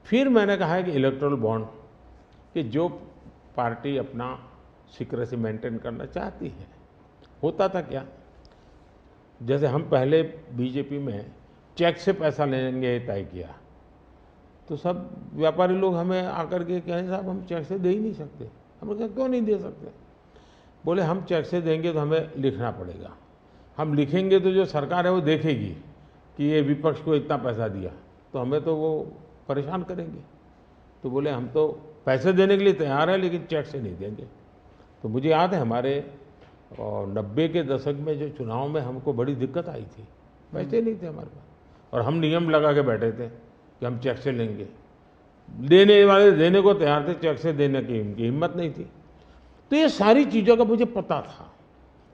फिर मैंने कहा है कि इलेक्टोरल बॉन्ड, कि जो पार्टी अपना सीक्रेसी मेंटेन करना चाहती है। होता था क्या, जैसे हम पहले बीजेपी में चेक से पैसा लेंगे तय किया, तो सब व्यापारी लोग हमें आकर के कहें साहब हम चेक से दे ही नहीं सकते। हमने कहा क्यों नहीं दे सकते? बोले हम चेक से देंगे तो हमें लिखना पड़ेगा, हम लिखेंगे तो जो सरकार है वो देखेगी कि ये विपक्ष को इतना पैसा दिया, तो हमें तो वो परेशान करेंगे। तो बोले हम तो पैसे देने के लिए तैयार है लेकिन चेक से नहीं देंगे। तो मुझे याद है हमारे 90 के दशक में जो चुनाव में हमको बड़ी दिक्कत आई थी, पैसे नहीं थे हमारे पास, और हम नियम लगा के बैठे थे कि हम चेक से लेंगे। देने वाले देने को तैयार थे, चेक से देने की उनकी हिम्मत नहीं थी। तो ये सारी चीज़ों का मुझे पता था।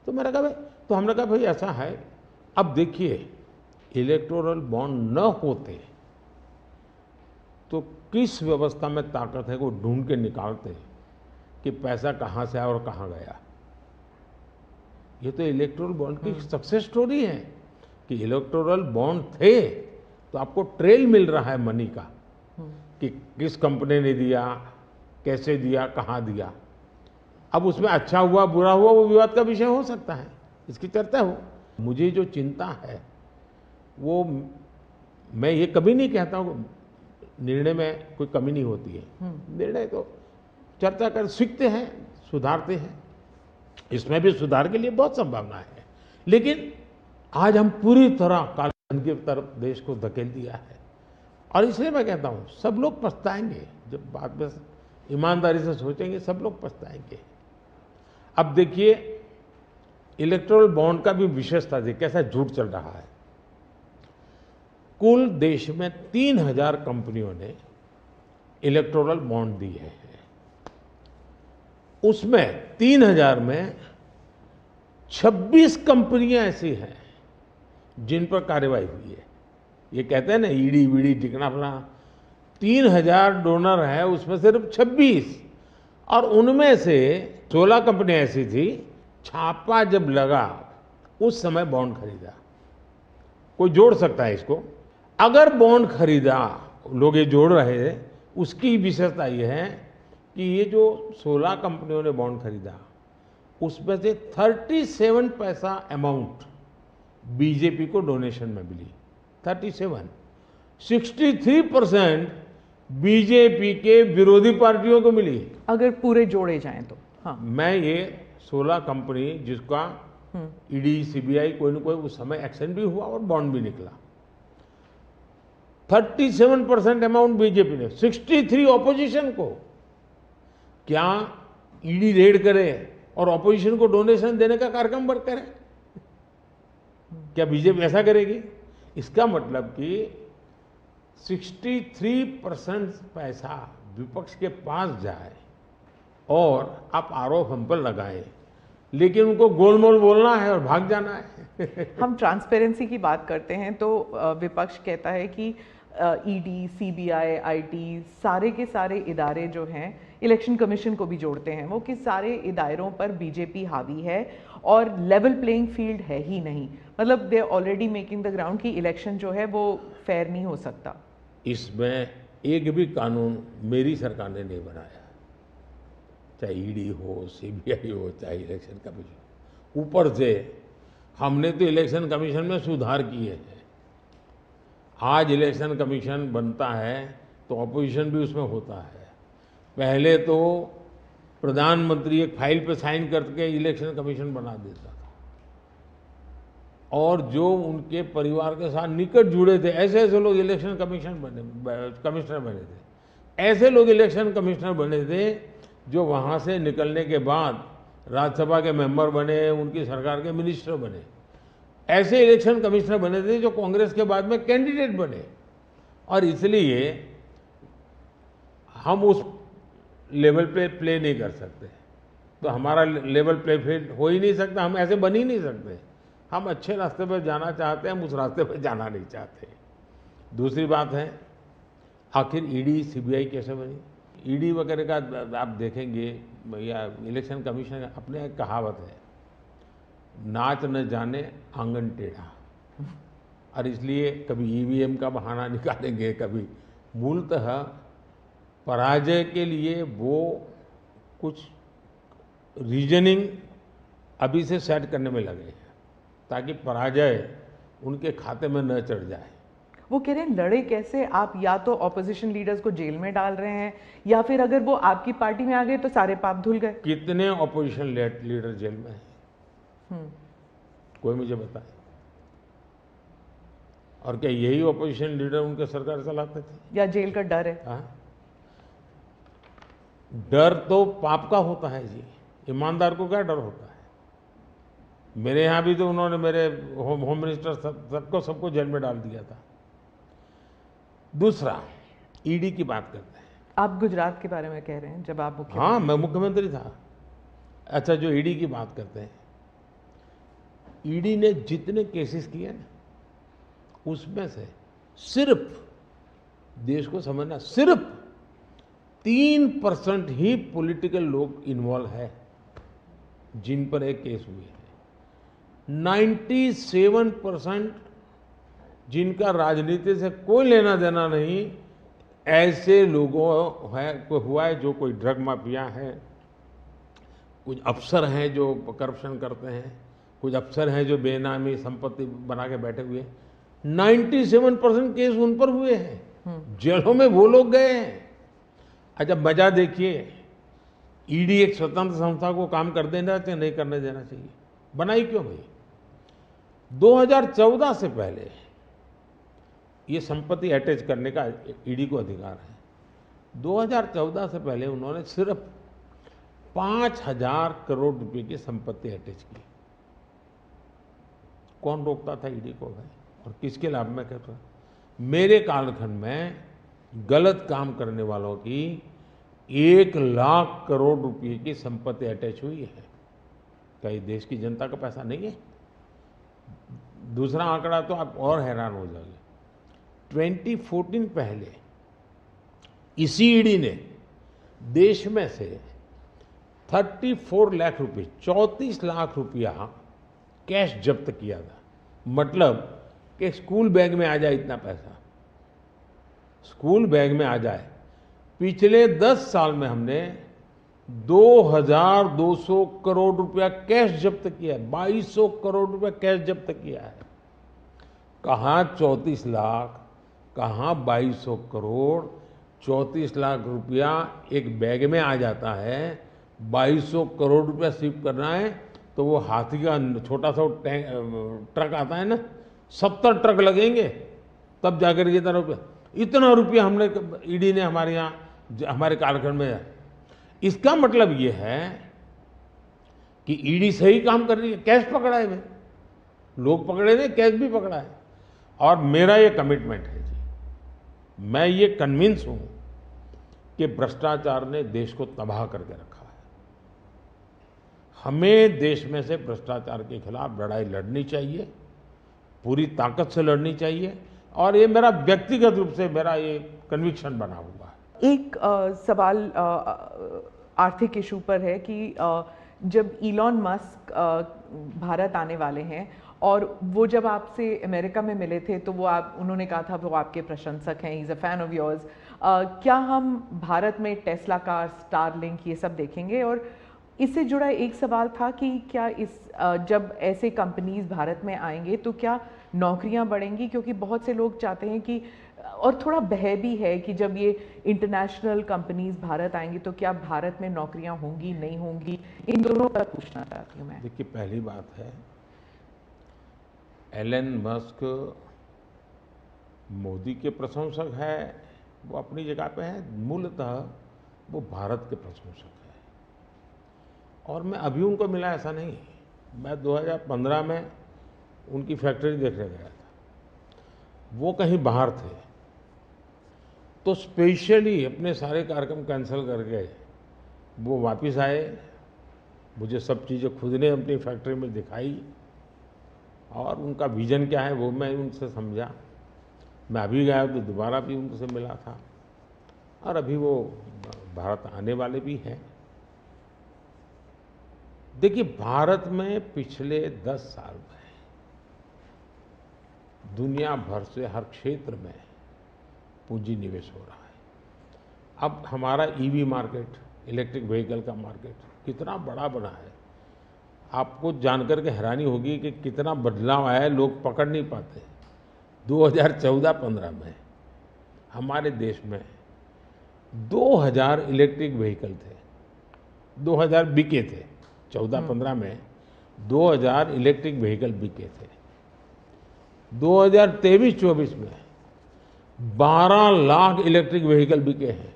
तो मैंने कहा भाई, तो हमने कहा भाई ऐसा है, अब देखिए इलेक्टोरल बॉन्ड न होते तो किस व्यवस्था में ताकत है वो ढूंढ के निकालते कि पैसा कहाँ से आया और कहाँ गया। ये तो इलेक्टोरल बॉन्ड की सक्सेस स्टोरी है कि इलेक्टोरल बॉन्ड थे तो आपको ट्रेल मिल रहा है मनी का, कि किस कंपनी ने दिया, कैसे दिया, कहाँ दिया। अब उसमें अच्छा हुआ बुरा हुआ वो विवाद का विषय हो सकता है, इसकी चर्चा हो। मुझे जो चिंता है वो, मैं ये कभी नहीं कहता हूँ निर्णय में कोई कमी नहीं होती है, निर्णय तो चर्चा कर सीखते हैं, सुधारते हैं, इसमें भी सुधार के लिए बहुत संभावना है। लेकिन आज हम पूरी तरह काले धन की तरफ देश को धकेल दिया है, और इसलिए मैं कहता हूँ सब लोग पछताएंगे, जब बाद में ईमानदारी से सोचेंगे सब लोग पछताएंगे। अब देखिए इलेक्टोरल बॉन्ड का भी विशेषता थी, कैसा झूठ चल रहा है। कुल देश में 3,000 कंपनियों ने इलेक्टोरल बॉन्ड दिए हैं। उसमें 3,000 में 26 कंपनियां ऐसी हैं जिन पर कार्रवाई हुई है। ये कहते हैं ना ईडी वीडी टिकना फला, 3,000 डोनर है उसमें सिर्फ 26, और उनमें से 16 कंपनियां ऐसी थी छापा जब लगा उस समय बॉन्ड खरीदा। कोई जोड़ सकता है इसको, अगर बॉन्ड खरीदा, लोग ये जोड़ रहे हैं, उसकी विशेषता ये है कि ये जो 16 कंपनियों ने बॉन्ड खरीदा उसमें से 37 पैसा अमाउंट बीजेपी को डोनेशन में मिली। 63% बीजेपी के विरोधी पार्टियों को मिली, अगर पूरे जोड़े जाएं तो। हाँ, मैं ये 16 कंपनी जिसका ईडी सीबीआई कोई न कोई उस समय एक्शन भी हुआ और बॉन्ड भी निकला, 37% अमाउंट बीजेपी ने, 63 ऑपोजिशन को। क्या ईडी रेड करे और ऑपोजिशन को डोनेशन देने का कार्यक्रम वर्क करे? क्या बीजेपी ऐसा करेगी? इसका मतलब कि 63% पैसा विपक्ष के पास जाए और आप आरोप हम पर लगाएं, लेकिन उनको गोलमोल बोलना है और भाग जाना है। हम ट्रांसपेरेंसी की बात करते हैं तो विपक्ष कहता है कि ईडी, सीबीआई, आईटी, सारे के सारे इदारे जो हैं, इलेक्शन कमीशन को भी जोड़ते हैं वो, कि सारे इदारों पर बीजेपी हावी है और लेवल प्लेइंग फील्ड है ही नहीं। मतलब they already making the ground कि इलेक्शन जो है वो फेयर नहीं हो सकता। इसमें एक भी कानून मेरी सरकार ने नहीं बनाया, चाहे ईडी हो, सीबीआई हो, चाहे इलेक्शन कमीशन। ऊपर से हमने तो इलेक्शन कमीशन में सुधार किए हैं। आज इलेक्शन कमीशन बनता है तो ऑपोजिशन भी उसमें होता है। पहले तो प्रधानमंत्री एक फाइल पे साइन करके इलेक्शन कमीशन बना देता था, और जो उनके परिवार के साथ निकट जुड़े थे ऐसे ऐसे लोग इलेक्शन कमिश्नर बने थे। ऐसे लोग इलेक्शन कमिश्नर बने थे जो वहाँ से निकलने के बाद राज्यसभा के मेंबर बने, उनकी सरकार के मिनिस्टर बने। ऐसे इलेक्शन कमिश्नर बने थे जो कांग्रेस के बाद में कैंडिडेट बने। और इसलिए हम उस लेवल पे प्ले नहीं कर सकते, तो हमारा लेवल प्ले फील्ड हो ही नहीं सकता, हम ऐसे बन ही नहीं सकते। हम अच्छे रास्ते पर जाना चाहते हैं, हम उस रास्ते पर जाना नहीं चाहते। दूसरी बात है, आखिर ईडी सीबीआई कैसे बनी? ईडी वगैरह का आप देखेंगे या इलेक्शन कमीशन का अपने एक कहावत है, नाच न जाने आंगन टेढ़ा। और इसलिए कभी ईवीएम का बहाना निकालेंगे, कभी मूलतः पराजय के लिए वो कुछ रीजनिंग अभी से सेट करने में लगे हैं ताकि पराजय उनके खाते में न चढ़ जाए। वो कह रहे हैं लड़े कैसे आप? या तो ऑपोजिशन लीडर्स को जेल में डाल रहे हैं, या फिर अगर वो आपकी पार्टी में आ गए तो सारे पाप धुल गए। कितने ऑपोजिशन लीडर जेल में हैं? कोई मुझे बताए। और क्या यही ऑपोजिशन लीडर उनके सरकार चलाते थे? या जेल का डर है? हाँ, डर तो पाप का होता है जी, ईमानदार को क्या डर होता है? मेरे यहाँ भी तो उन्होंने मेरे होम मिनिस्टर सबको जेल में डाल दिया था। दूसरा, ईडी की बात करते हैं। आप गुजरात के बारे में कह रहे हैं जब आप मुख्यमंत्री? हाँ, मैं मुख्यमंत्री था। अच्छा, जो ईडी की बात करते हैं, ईडी ने जितने केसेस किए ना, उसमें से सिर्फ, देश को समझना, सिर्फ 3% ही पॉलिटिकल लोग इन्वॉल्व है जिन पर एक केस हुए हैं। 97% जिनका राजनीति से कोई लेना देना नहीं, ऐसे लोगों को हुआ है जो कोई ड्रग माफिया है, कुछ अफसर हैं जो करप्शन करते हैं, कुछ अफसर हैं जो बेनामी संपत्ति बना के बैठे हुए हैं। 97% केस उन पर हुए हैं, जेलों में वो लोग गए हैं। अच्छा, मजा देखिए, ईडी एक स्वतंत्र संस्था को काम कर देना चाहिए, नहीं करने देना चाहिए? बनाई क्यों भाई? 2014 से पहले ये संपत्ति अटैच करने का ईडी को अधिकार है। 2014 से पहले उन्होंने सिर्फ 5,000 करोड़ रुपए की संपत्ति अटैच की। कौन रोकता था ईडी को भाई? और किसके लाभ में कहता? मेरे कालखंड में गलत काम करने वालों की 1 लाख करोड़ रुपए की संपत्ति अटैच हुई है। क्या ये देश की जनता का पैसा नहीं है? दूसरा आंकड़ा तो आप और हैरान हो जाओगे। 2014 पहले इसी ईडी ने देश में से 34 लाख रुपए, 34 लाख रुपया कैश जब्त किया था। मतलब कि स्कूल बैग में आ जाए इतना पैसा, स्कूल बैग में आ जाए। पिछले 10 साल में हमने 2,200 करोड़ रुपया कैश जब्त किया है, 2,200 करोड़ रुपया कैश जब्त किया है। कहाँ 34 लाख, कहाँ 2,200 करोड़? 34 लाख रुपया एक बैग में आ जाता है, 2,200 करोड़ रुपया सीप करना है तो वो हाथी का छोटा सा ट्रक आता है ना, 70 ट्रक लगेंगे तब जाकर इतना रुपया हमने ईडी ने हमारे यहाँ हमारे कालखंड में। इसका मतलब ये है कि ईडी सही काम कर रही है। कैश पकड़ा है भाई, लोग पकड़े नहीं, कैश भी पकड़ा है। और मेरा ये कमिटमेंट है जी, मैं ये कन्विंस हूं कि भ्रष्टाचार ने देश को तबाह करके रखा है। हमें देश में से भ्रष्टाचार के खिलाफ लड़ाई लड़नी चाहिए, पूरी ताकत से लड़नी चाहिए। और ये मेरा व्यक्तिगत रूप से मेरा ये कन्विक्शन बना हुआ है। एक सवाल आर्थिक इशू पर है कि जब इलॉन मस्क भारत आने वाले हैं और वो जब आपसे अमेरिका में मिले थे तो उन्होंने कहा था वो आपके प्रशंसक हैं, is a fan of yours. क्या हम भारत में टेस्ला कार, स्टारलिंक ये सब देखेंगे? और इससे जुड़ा एक सवाल था कि क्या जब ऐसे कंपनीज भारत में आएंगे तो क्या नौकरियां बढ़ेंगी? क्योंकि बहुत से लोग चाहते हैं कि, और थोड़ा भय भी है कि जब ये इंटरनेशनल कंपनीज भारत आएंगी तो क्या भारत में नौकरियां होंगी, नहीं होंगी? इन दोनों पर पूछना चाहती हूँ मैं। देखिए, पहली बात है, एलन मस्क मोदी के प्रशंसक है, वो अपनी जगह पे है। मूलतः वो भारत के प्रशंसक है और मैं अभी उनको मिला ऐसा नहीं। मैं 2015 में उनकी फैक्ट्री देखने गया था, वो कहीं बाहर थे, तो स्पेशली अपने सारे कार्यक्रम कैंसिल करके वो वापस आए। मुझे सब चीज़ें खुद ने अपनी फैक्ट्री में दिखाई और उनका विजन क्या है वो मैं उनसे समझा। मैं अभी गया तो दोबारा भी उनसे मिला था और अभी वो भारत आने वाले भी हैं। देखिए, भारत में पिछले 10 साल में दुनिया भर से हर क्षेत्र में पूंजी निवेश हो रहा है। अब हमारा ईवी मार्केट, इलेक्ट्रिक व्हीकल का मार्केट कितना बड़ा बना है, आपको जानकर के हैरानी होगी कि कितना बदलाव आया है, लोग पकड़ नहीं पाते। 2014-15 में हमारे देश में 2000 इलेक्ट्रिक व्हीकल थे, 2000 बिके थे। 14-15 में 2000 इलेक्ट्रिक व्हीकल बिके थे। 2023-24 में 12 लाख इलेक्ट्रिक व्हीकल बिके हैं।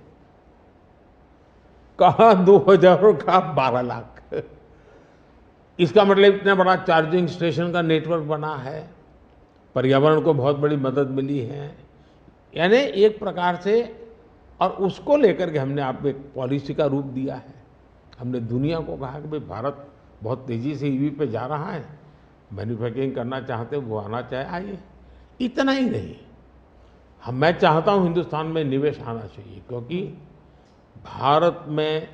कहा 2000 और कहा 12 लाख। इसका मतलब इतना बड़ा चार्जिंग स्टेशन का नेटवर्क बना है, पर्यावरण को बहुत बड़ी मदद मिली है। यानी एक प्रकार से, और उसको लेकर के हमने आपको एक पॉलिसी का रूप दिया है। हमने दुनिया को कहा कि भाई भारत बहुत तेज़ी से ईवी पे जा रहा है, मैन्युफैक्चरिंग करना चाहते वो आना चाहे आइए। इतना ही नहीं, मैं चाहता हूँ हिंदुस्तान में निवेश आना चाहिए, क्योंकि भारत में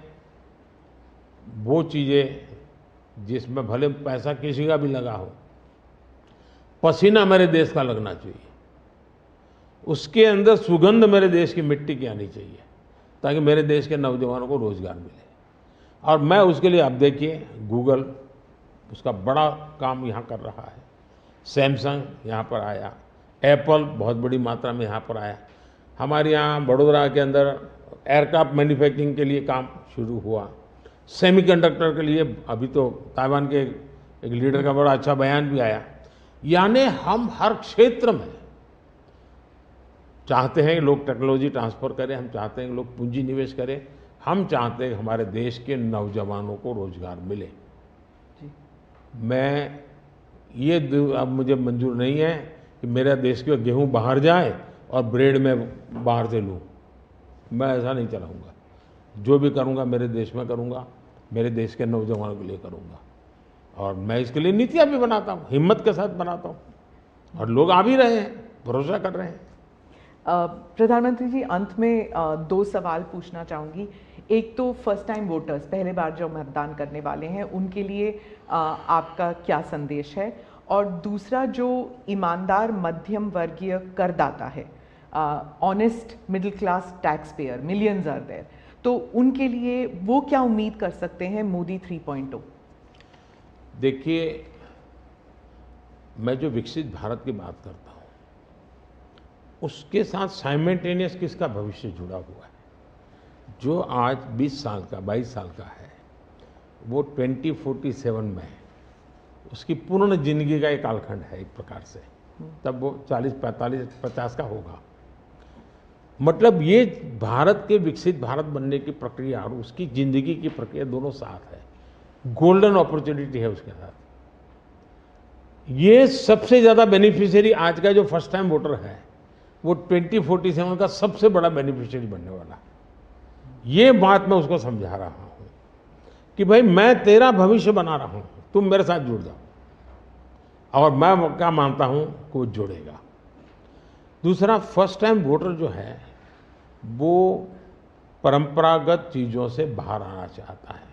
वो चीज़ें जिसमें भले पैसा किसी का भी लगा हो, पसीना मेरे देश का लगना चाहिए, उसके अंदर सुगंध मेरे देश की मिट्टी की आनी चाहिए, ताकि मेरे देश के नौजवानों को रोजगार मिले। और मैं उसके लिए, आप देखिए, गूगल उसका बड़ा काम यहाँ कर रहा है, सैमसंग यहाँ पर आया, एप्पल बहुत बड़ी मात्रा में यहाँ पर आया। हमारे यहाँ बड़ोदरा के अंदर एयरक्राफ्ट मैन्युफैक्चरिंग के लिए काम शुरू हुआ, सेमीकंडक्टर के लिए अभी तो ताइवान के एक लीडर का बड़ा अच्छा बयान भी आया। यानी हम हर क्षेत्र में चाहते हैं कि लोग टेक्नोलॉजी ट्रांसफ़र करें, हम चाहते हैं कि लोग पूंजी निवेश करें, हम चाहते हैं कि हमारे देश के नौजवानों को रोजगार मिले। जी। मैं ये अब मुझे मंजूर नहीं है कि मेरा देश के गेहूं बाहर जाए और ब्रेड में बाहर से लूँ। मैं ऐसा नहीं चलाऊँगा। जो भी करूँगा मेरे देश में करूँगा, मेरे देश के नौजवानों के लिए करूँगा, और मैं इसके लिए नीतियाँ भी बनाता हूँ, हिम्मत के साथ बनाता हूँ, और लोग आ भी रहे हैं, भरोसा कर रहे हैं। प्रधानमंत्री जी, अंत में 2 सवाल पूछना चाहूँगी। एक तो फर्स्ट टाइम वोटर्स, पहले बार जो मतदान करने वाले हैं, उनके लिए आपका क्या संदेश है? और दूसरा, जो ईमानदार मध्यम वर्गीय करदाता है, honest middle class tax payer, millions are there, तो उनके लिए वो क्या उम्मीद कर सकते हैं मोदी 3.0? देखिए, मैं जो विकसित भारत की बात करता हूँ, उसके साथ साइमल्टेनियस किसका भविष्य जुड़ा हुआ है? जो आज 20 साल का, 22 साल का है, वो 2047 में है, उसकी पूर्ण जिंदगी का एक कालखंड है एक प्रकार से, तब वो 40, 45, 50 का होगा। मतलब ये भारत के विकसित भारत बनने की प्रक्रिया और उसकी जिंदगी की प्रक्रिया दोनों साथ है, गोल्डन अपॉर्चुनिटी है उसके साथ। ये सबसे ज़्यादा बेनिफिशियरी आज का जो फर्स्ट टाइम वोटर है, वो 2047 का सबसे बड़ा बेनिफिशियरी बनने वाला है। ये बात मैं उसको समझा रहा हूँ कि भाई मैं तेरा भविष्य बना रहा हूँ, तुम मेरे साथ जुड़ जाओ, और मैं क्या मानता हूँ कि वो जुड़ेगा। दूसरा, फर्स्ट टाइम वोटर जो है वो परंपरागत चीज़ों से बाहर आना चाहता है।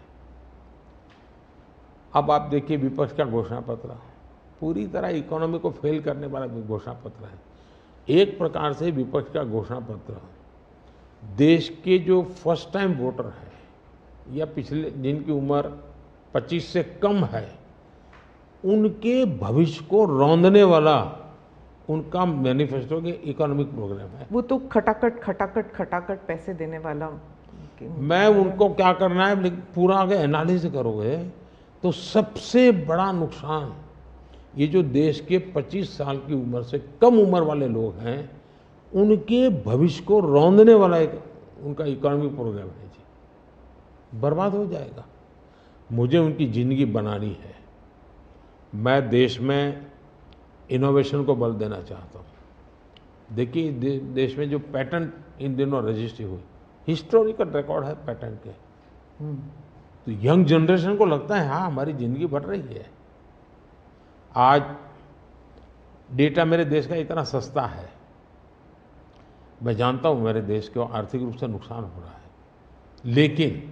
अब आप देखिए विपक्ष का घोषणा पत्र पूरी तरह इकोनॉमी को फेल करने वाला घोषणा पत्र है। एक प्रकार से विपक्ष का घोषणा पत्र देश के जो फर्स्ट टाइम वोटर हैं या पिछले जिनकी उम्र 25 से कम है उनके भविष्य को रौंदने वाला उनका मैनिफेस्टो के इकोनॉमिक प्रोग्राम है। वो तो खटाखट खटाखट खटाखट पैसे देने वाला। मैं उनको क्या करना है, लेकिन पूरा अगर एनालिसिस करोगे तो सबसे बड़ा नुकसान ये जो देश के 25 साल की उम्र से कम उम्र वाले लोग हैं उनके भविष्य को रौंदने वाला एक उनका इकोनॉमिक प्रोग्राम है जी, बर्बाद हो जाएगा। मुझे उनकी ज़िंदगी बनानी है। मैं देश में इनोवेशन को बल देना चाहता हूँ। देखिए देश में जो पैटेंट इन दिनों रजिस्ट्री हुई, हिस्टोरिकल रिकॉर्ड है पैटेंट के। तो यंग जनरेशन को लगता है हाँ हमारी ज़िंदगी बढ़ रही है। आज डेटा मेरे देश का इतना सस्ता है, मैं जानता हूँ मेरे देश को आर्थिक रूप से नुकसान हो रहा है, लेकिन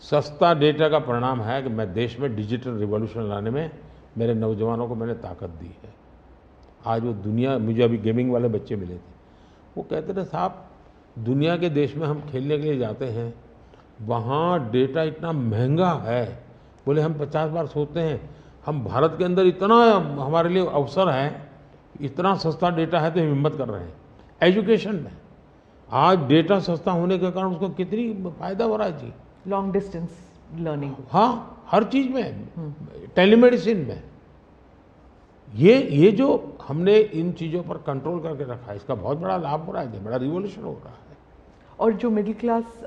सस्ता डेटा का परिणाम है कि मैं देश में डिजिटल रिवॉल्यूशन लाने में मेरे नौजवानों को मैंने ताकत दी है। आज वो दुनिया, मुझे अभी गेमिंग वाले बच्चे मिले थे, वो कहते थे साहब दुनिया के देश में हम खेलने के लिए जाते हैं, वहाँ डेटा इतना महंगा है। बोले हम 50 बार सोचते हैं, हम भारत के अंदर इतना हमारे लिए अवसर है, इतना सस्ता डेटा है तो हम हिम्मत कर रहे हैं। एजुकेशन में आज डेटा सस्ता होने के कारण उसको कितनी फायदा हो रहा है जी। लॉन्ग डिस्टेंस लर्निंग, हाँ हर चीज़ में, टेलीमेडिसिन में। ये जो हमने इन चीज़ों पर कंट्रोल करके रखा है, इसका बहुत बड़ा लाभ हो रहा है, बड़ा रिवॉल्यूशन हो रहा है। और जो मिडिल क्लास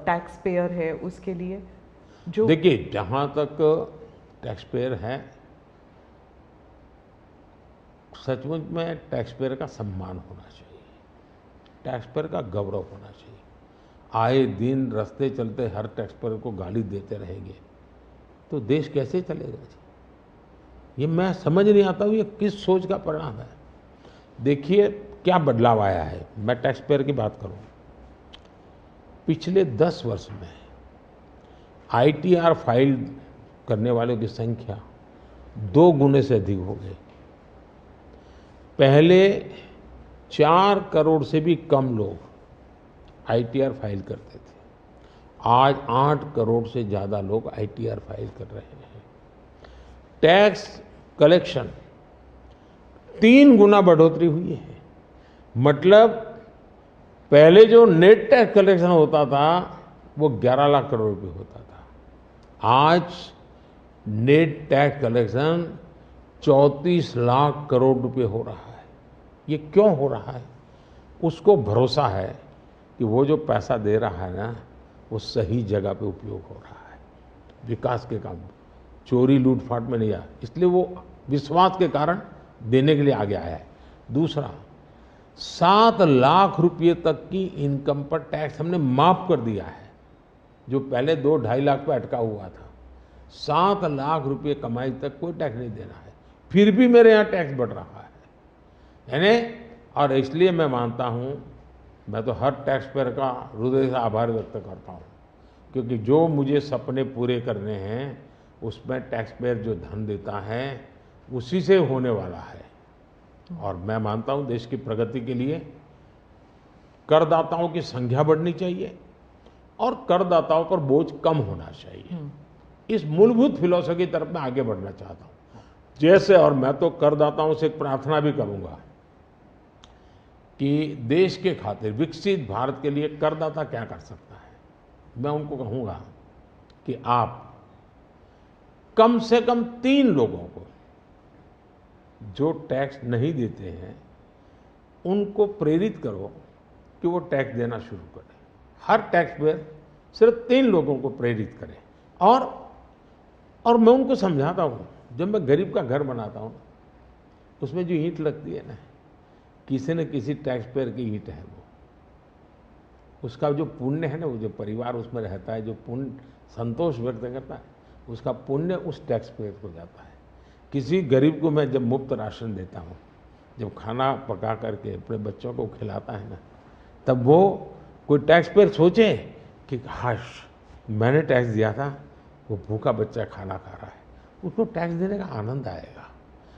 टैक्स पेयर है उसके लिए जो, देखिए जहाँ तक टैक्स पेयर है, सचमुच में टैक्स पेयर का सम्मान होना चाहिए, टैक्स पेयर का गौरव होना चाहिए। आए दिन रास्ते चलते हर टैक्स पेयर को गाली देते रहेंगे तो देश कैसे चलेगा जी? ये मैं समझ नहीं आता हूँ ये किस सोच का परिणाम है। देखिए क्या बदलाव आया है। मैं टैक्स पेयर की बात करूँ, पिछले 10 वर्ष में ITR फाइल करने वालों की संख्या 2 गुने से अधिक हो गई। पहले 4 करोड़ से भी कम लोग ITR फाइल करते थे, आज 8 करोड़ से ज़्यादा लोग ITR फाइल कर रहे हैं। टैक्स कलेक्शन 3 गुना बढ़ोतरी हुई है। मतलब पहले जो नेट टैक्स कलेक्शन होता था वो 11 लाख करोड़ रुपए होता था, आज net tax collection 34 lakh crore रुपए हो रहा है। ये क्यों हो रहा है? उसको भरोसा है कि वो जो पैसा दे रहा है ना वो सही जगह पे उपयोग हो रहा है, विकास के काम, चोरी लूटफाट में नहीं आया, इसलिए वो विश्वास के कारण देने के लिए आगे आया है। दूसरा, 7 लाख रुपये तक की इनकम पर टैक्स हमने माफ कर दिया है, जो पहले 2-2.5 लाख पे अटका हुआ था। 7 लाख रुपये कमाई तक कोई टैक्स नहीं देना है, फिर भी मेरे यहाँ टैक्स बढ़ रहा है। यानी, और इसलिए मैं मानता हूँ, मैं तो हर टैक्स पेयर का हृदय से आभार व्यक्त करता हूँ, क्योंकि जो मुझे सपने पूरे करने हैं उसमें टैक्स पेयर जो धन देता है उसी से होने वाला है। और मैं मानता हूँ देश की प्रगति के लिए करदाताओं की संख्या बढ़नी चाहिए और करदाताओं पर बोझ कम होना चाहिए। इस मूलभूत फिलॉसफी की तरफ मैं आगे बढ़ना चाहता हूँ। जैसे, और मैं तो करदाताओं से एक प्रार्थना भी करूँगा कि देश के खातिर, विकसित भारत के लिए करदाता क्या कर सकता है। मैं उनको कहूँगा कि आप कम से कम 3 लोगों को जो टैक्स नहीं देते हैं उनको प्रेरित करो कि वो टैक्स देना शुरू करें। हर टैक्स पेयर सिर्फ 3 लोगों को प्रेरित करें। और मैं उनको समझाता हूँ, जब मैं गरीब का घर बनाता हूँ उसमें जो ईंट लगती है ना, किसी न किसी टैक्स पेयर की ईंट है, वो उसका जो पुण्य है ना, वो जो परिवार उसमें रहता है, जो पुण्य संतोष व्यक्त करता है, उसका पुण्य उस टैक्स पेयर को जाता है। किसी गरीब को मैं जब मुफ्त राशन देता हूँ जब खाना पका करके अपने बच्चों को खिलाता है ना, तब वो कोई टैक्स पेयर सोचे कि हाश मैंने टैक्स दिया था, वो भूखा बच्चा खाना खा रहा है, उसको टैक्स देने का आनंद आएगा।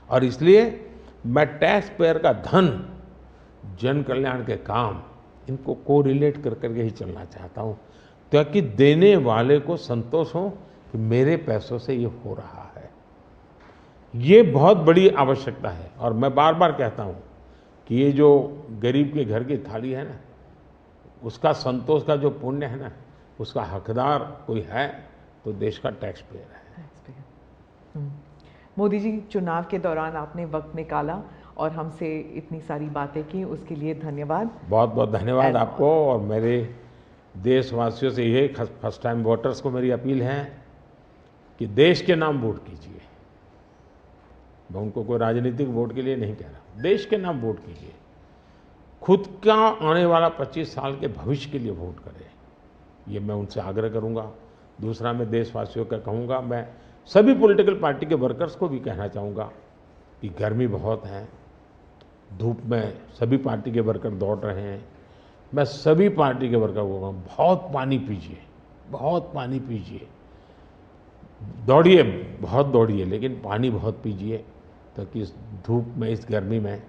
और इसलिए मैं टैक्स पेयर का धन, जन कल्याण के काम, इनको कोरिलेट कर करके ही चलना चाहता हूँ, ताकि देने वाले को संतोष हो कि मेरे पैसों से ये हो रहा है। ये बहुत बड़ी आवश्यकता है। और मैं बार बार कहता हूँ कि ये जो गरीब के घर की थाली है ना, उसका संतोष का जो पुण्य है ना, उसका हकदार कोई है तो देश का टैक्स पेयर है। मोदी जी, चुनाव के दौरान आपने वक्त निकाला और हमसे इतनी सारी बातें की, उसके लिए धन्यवाद। बहुत बहुत धन्यवाद आपको। और मेरे देशवासियों से ये फर्स्ट टाइम वोटर्स को मेरी अपील है कि देश के नाम वोट कीजिए। मैं उनको कोई राजनीतिक वोट के लिए नहीं कह रहा, देश के नाम वोट कीजिए। खुद का आने वाला 25 साल के भविष्य के लिए वोट करें, ये मैं उनसे आग्रह करूंगा। दूसरा, मैं देशवासियों का कहूँगा, मैं सभी पॉलिटिकल पार्टी के वर्कर्स को भी कहना चाहूँगा कि गर्मी बहुत है, धूप में सभी पार्टी के वर्कर दौड़ रहे हैं। मैं सभी पार्टी के वर्कर को कहूँगा, बहुत पानी पीजिए, बहुत पानी पीजिए, दौड़िए, बहुत दौड़िए, लेकिन पानी बहुत पीजिए, ताकि इस धूप में, इस गर्मी में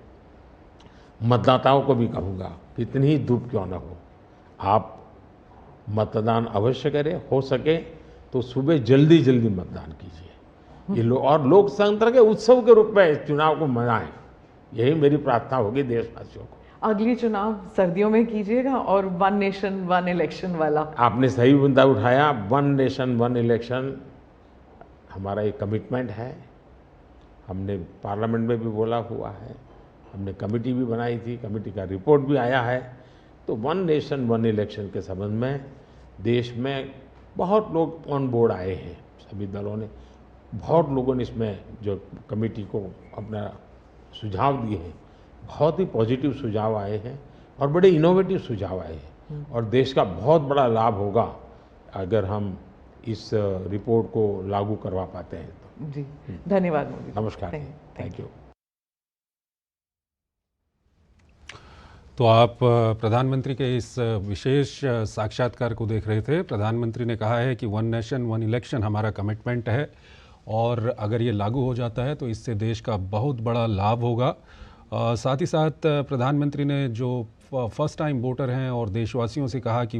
मतदाताओं को भी कहूँगा कि इतनी ही धूप क्यों ना हो, आप मतदान अवश्य करें। हो सके तो सुबह जल्दी जल्दी मतदान कीजिए। ये और लोकतंत्र के उत्सव के रूप में चुनाव को मनाएं, यही मेरी प्रार्थना होगी देशवासियों को। अगली चुनाव सर्दियों में कीजिएगा और 1 नेशन 1 इलेक्शन वाला। आपने सही मुद्दा उठाया। 1 नेशन 1 इलेक्शन हमारा एक कमिटमेंट है। हमने पार्लियामेंट में भी बोला हुआ है, हमने कमेटी भी बनाई थी, कमेटी का रिपोर्ट भी आया है। तो 1 नेशन 1 इलेक्शन के संबंध में देश में बहुत लोग ऑन बोर्ड आए हैं, सभी दलों ने, बहुत लोगों ने इसमें जो कमेटी को अपना सुझाव दिए हैं, बहुत ही पॉजिटिव सुझाव आए हैं और बड़े इनोवेटिव सुझाव आए हैं। और देश का बहुत बड़ा लाभ होगा अगर हम इस रिपोर्ट को लागू करवा पाते हैं तो। जी, धन्यवाद मोदी। नमस्कार, थैंक यू। तो आप प्रधानमंत्री के इस विशेष साक्षात्कार को देख रहे थे। प्रधानमंत्री ने कहा है कि 1 नेशन 1 इलेक्शन हमारा कमिटमेंट है और अगर ये लागू हो जाता है तो इससे देश का बहुत बड़ा लाभ होगा। साथ ही साथ प्रधानमंत्री ने जो फर्स्ट टाइम वोटर हैं और देशवासियों से कहा कि